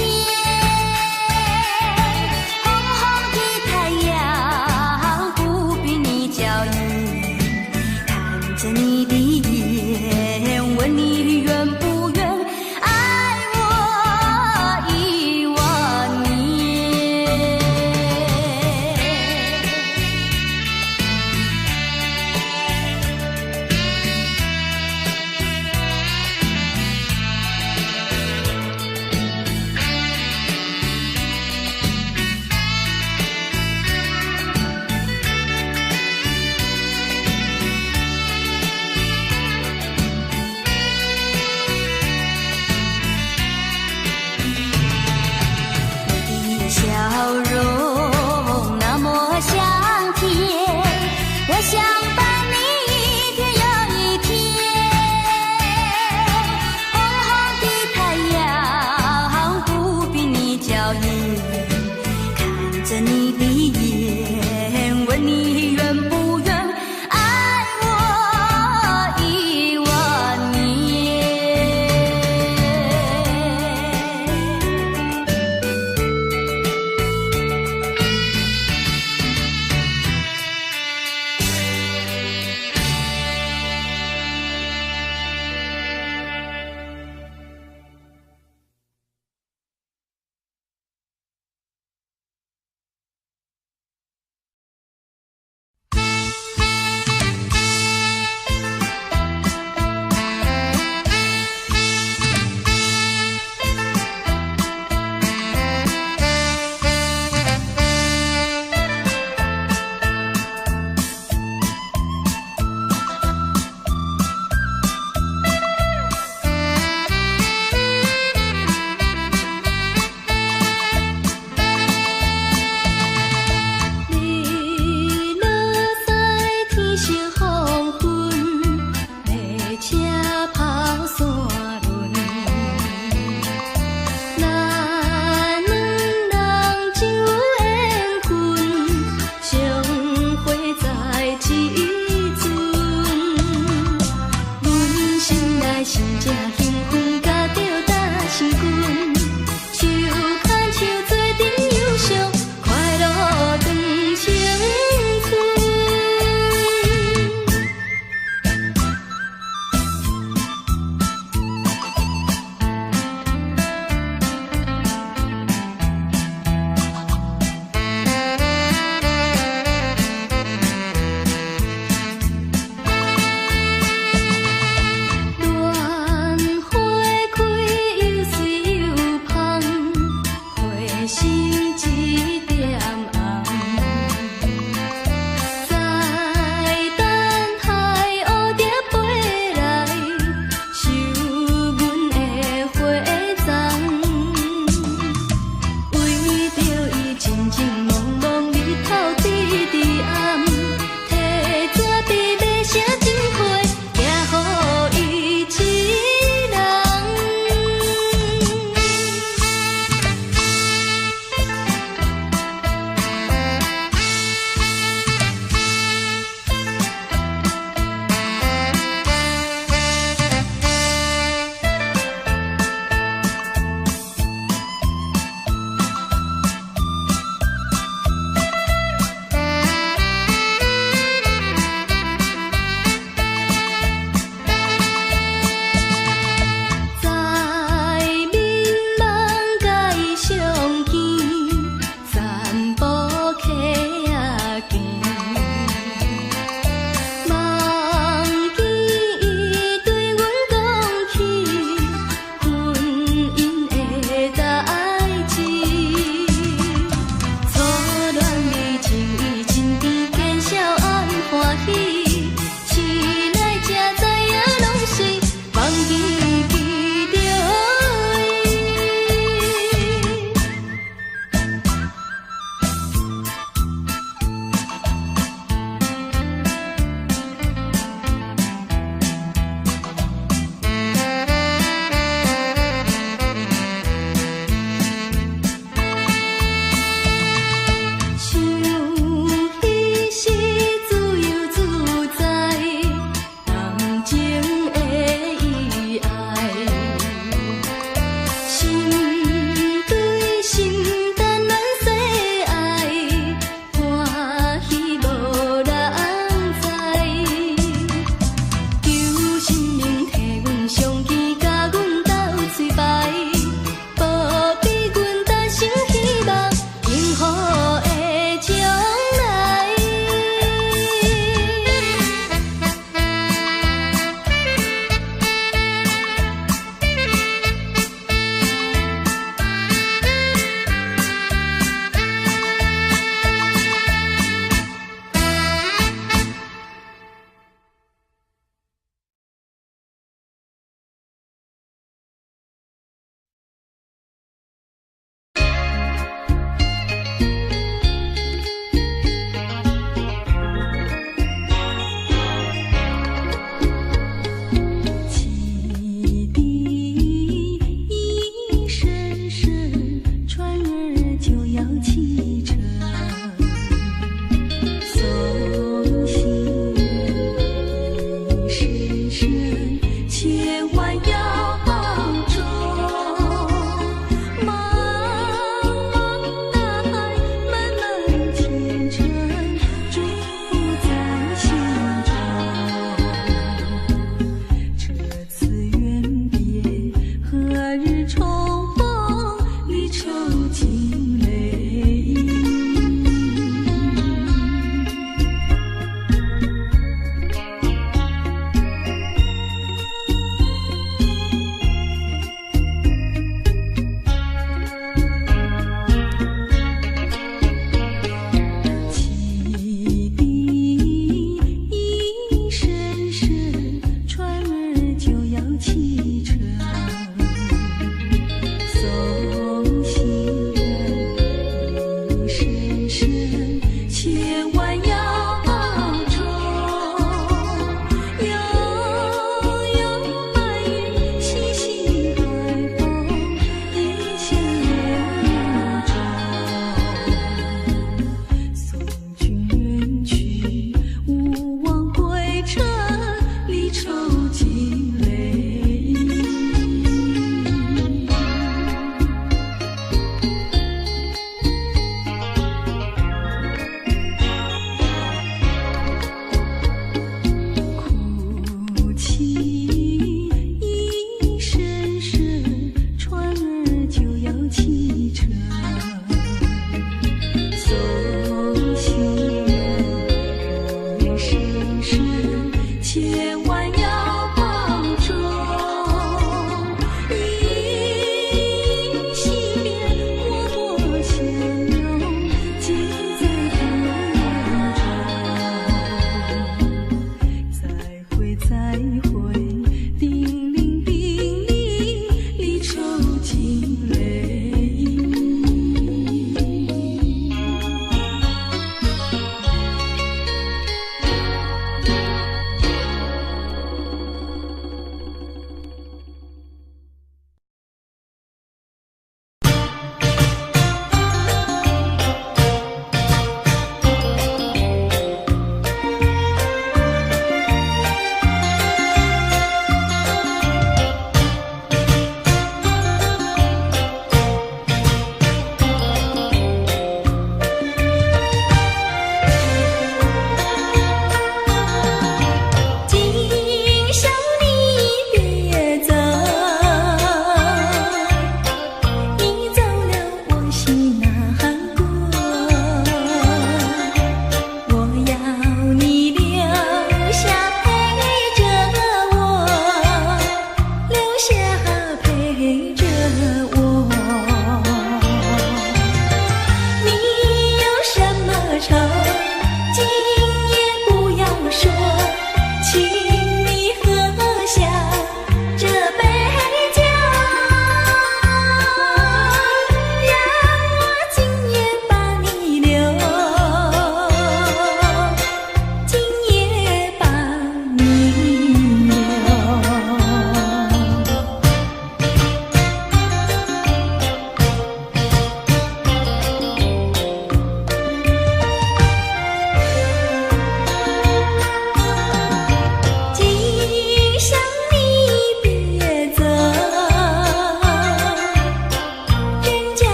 离愁尽泪。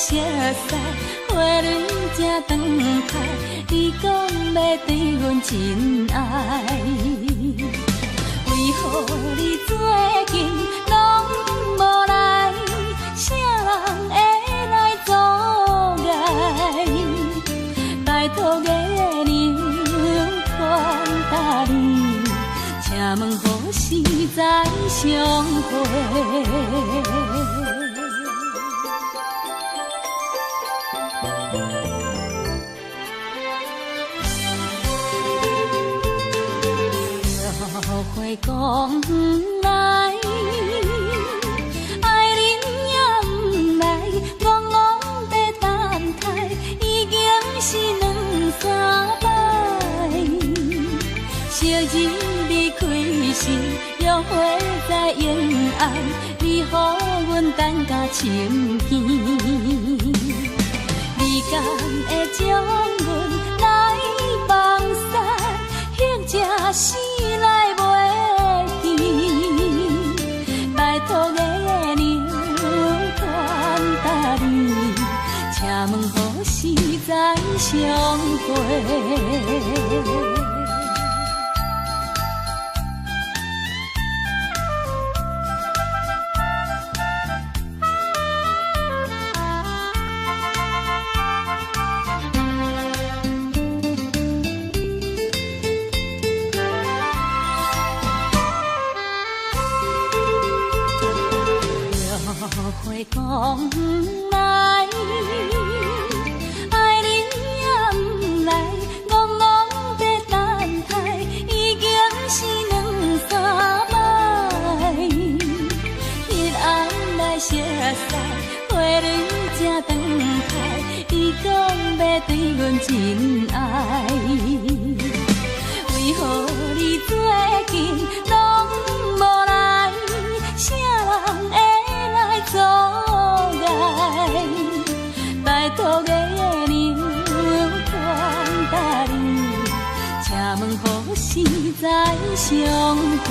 熟悉，花蕊正长开，你讲要对阮真爱，为何你最近拢无来？啥人会来阻碍？拜托月亮传达你，请问何时再相会？会讲不来，爱人也不来，戆戆在等待，已经是两三摆。昔日离开时，约会在沿岸，你予阮等甲深更。你敢会将阮来放散，或者是来袂？拜托月亮传达你，请问何时再相会？会讲不来，爱人也不来，戆戆在等待，已经是两三摆。彼暗来熟悉，花蕊正长开，你讲要对阮真爱，为何你最近拢无来？啥人会？阻碍，拜托月亮传达你，请问何时再相会？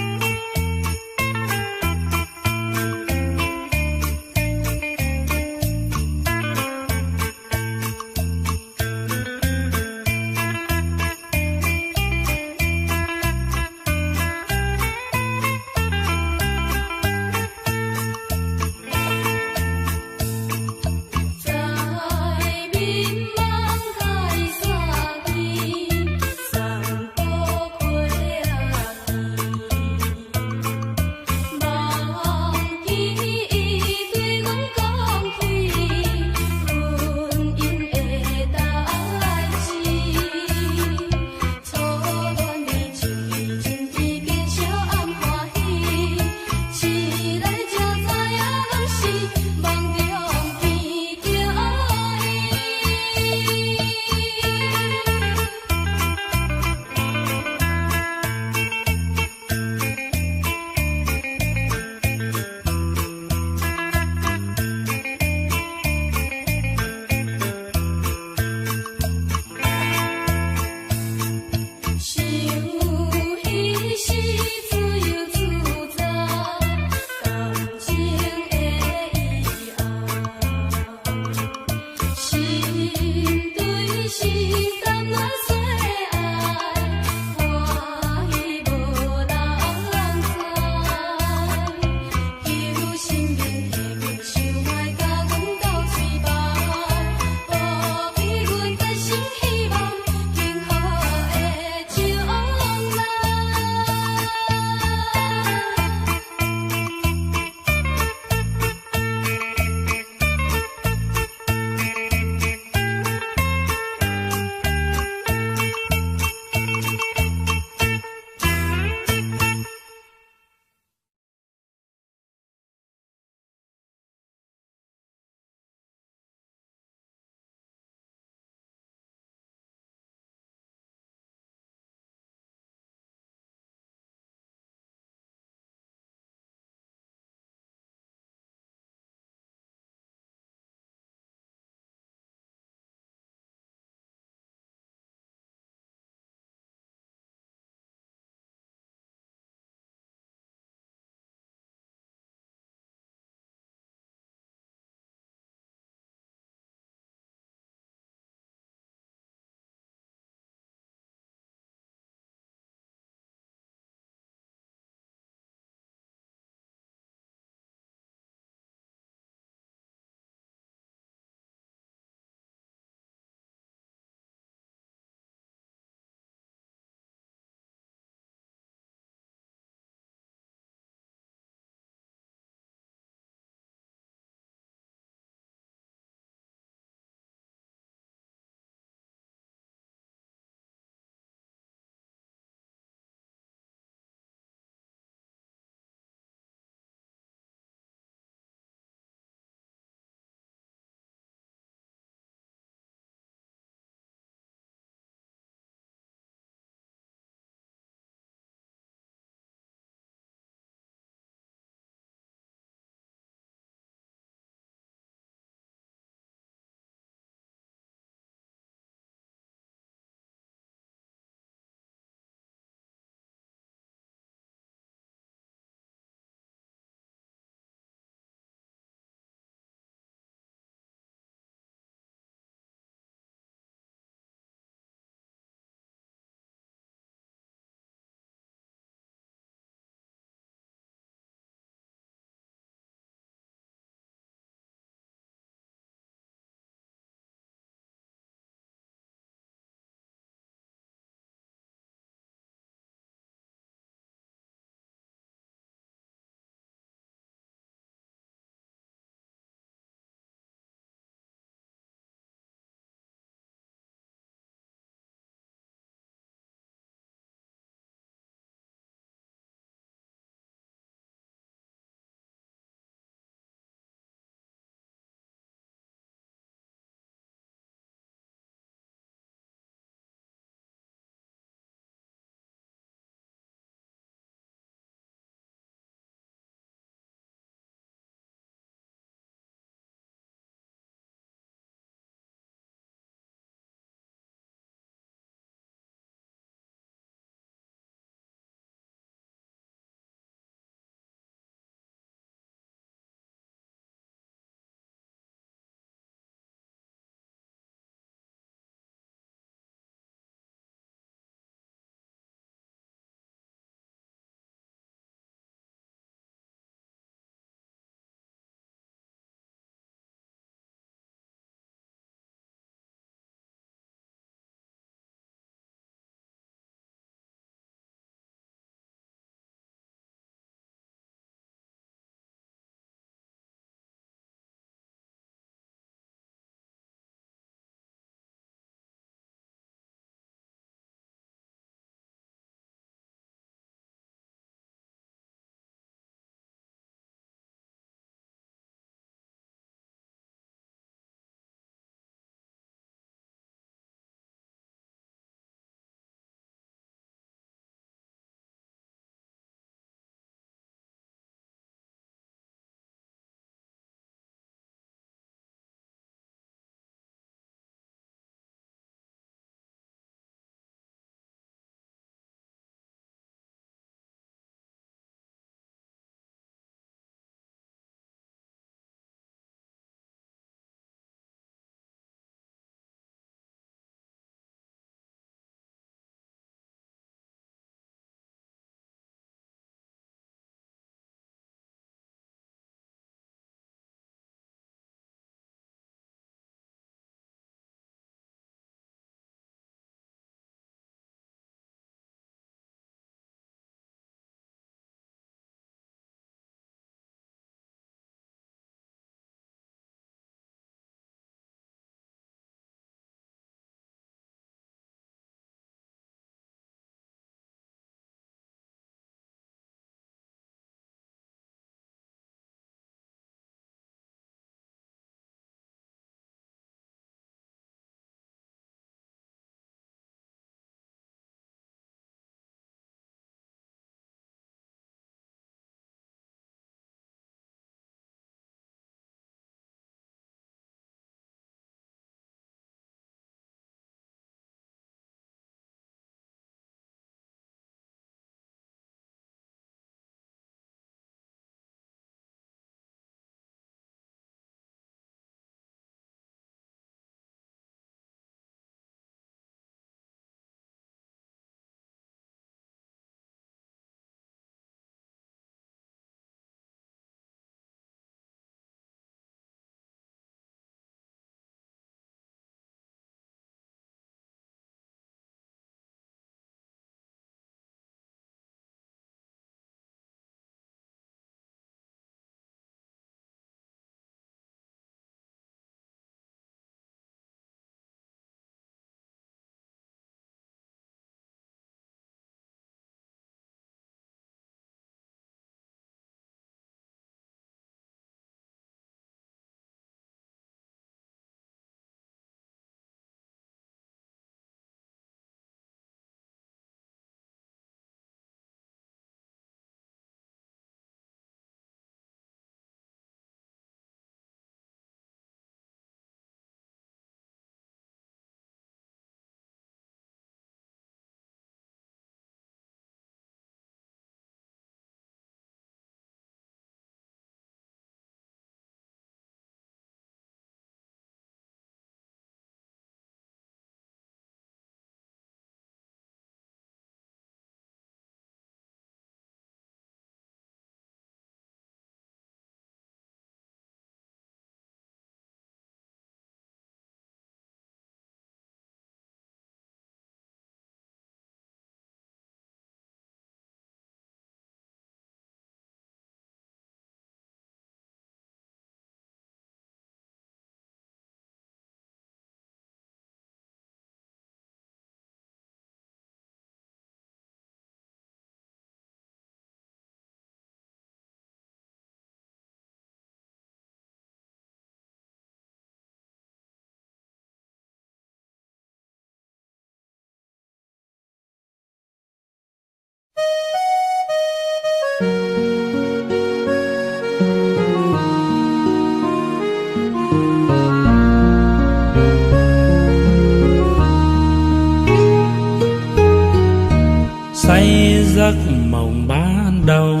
mộng ban đầu.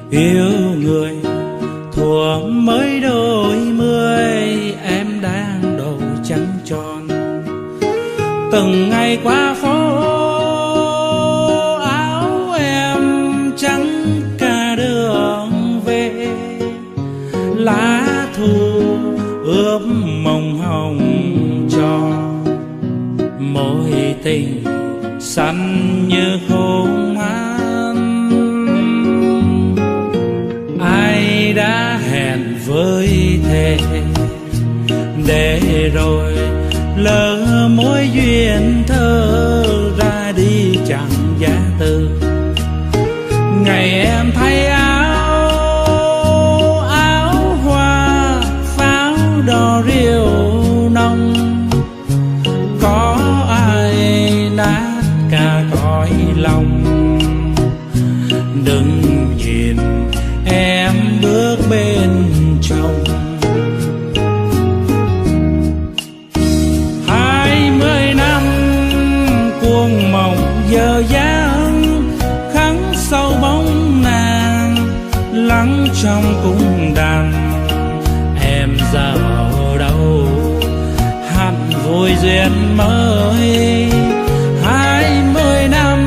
Yêu người thuở mới đôi mươi, em đang đầu trắng tròn. Từng ngày qua phố áo em trắng cả đường về, lá thu ướp mộng hồng cho mối tình xanh như khôn han. Ai đã hẹn với thề để rồi lỡ mối duyên thơ ra đi chẳng giá từ. Ngày em thay áo hoa pháo đỏ rượu nồng, có ai nát cả cõi lòng. Đừng nhìn em bước bên trong. 20 năm cuồng mộng giờ dáng, khắc sâu bóng nàng lắng trong cung đàn. Em giờ ở đâu hẳn vui duyên mới. 20 năm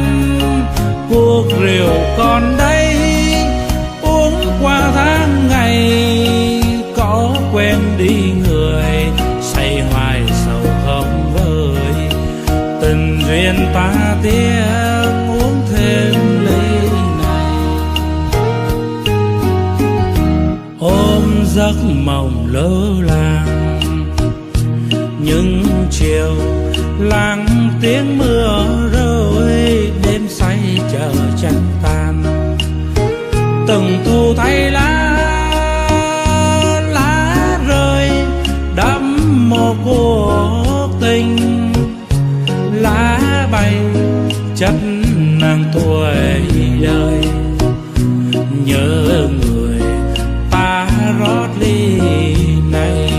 cuộc rượu còn đây, uống qua tháng ngày có quen đi người. Say hoài sầu không vơi, tình duyên ta tiếc uống thêm ly này. Ôm giấc mộng lơ làng những chiều lặng tiếng mưa rơi, đêm say chờ trăng tan. Từng thu thay lá rơi đẫm mồ cuộc tình. Lá bay chất nàng tuổi đời, nhớ người ta rót ly này.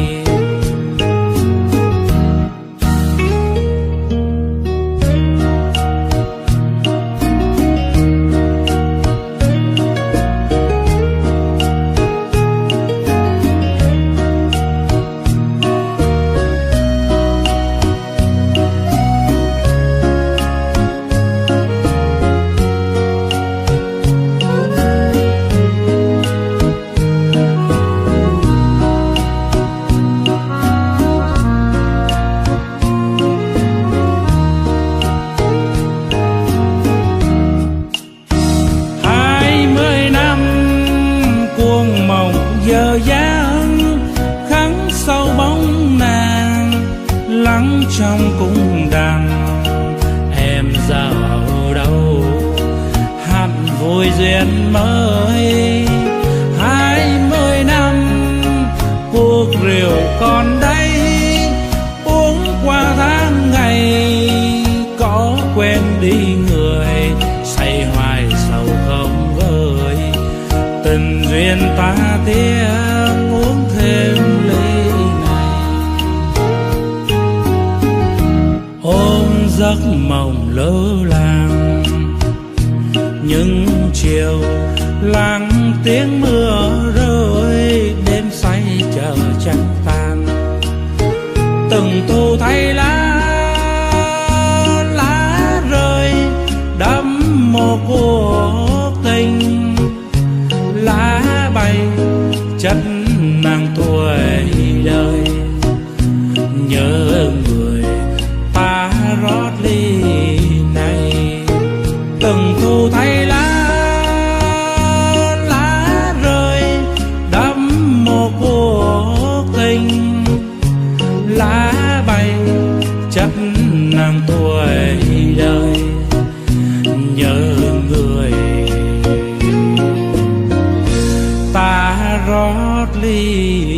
Giờ dáng khắc sâu bóng nàng lắng trong cung đàn. Em giờ ở đâu hẳn vui duyên mới. 20 năm cuộc rượu còn đây, uống qua tháng ngày có quen đi người. Say hoài sầu không vơi, tình duyên ta tiếc uống thêm ly này. Ôm giấc mộng lơ làng những chiều lặng tiếng mưa rơi, đêm say chờ trăng tan. Từng thu thay lá rơi đẫm mồ cuộc tình. Lá bay chất nàng tuổi đời, nhớ người ta rót ly này. Từng thu thay lá rơi đẫm mồ cuộc tình. Lá bay chất nàng tuổi đời, nhớ người ta rót ly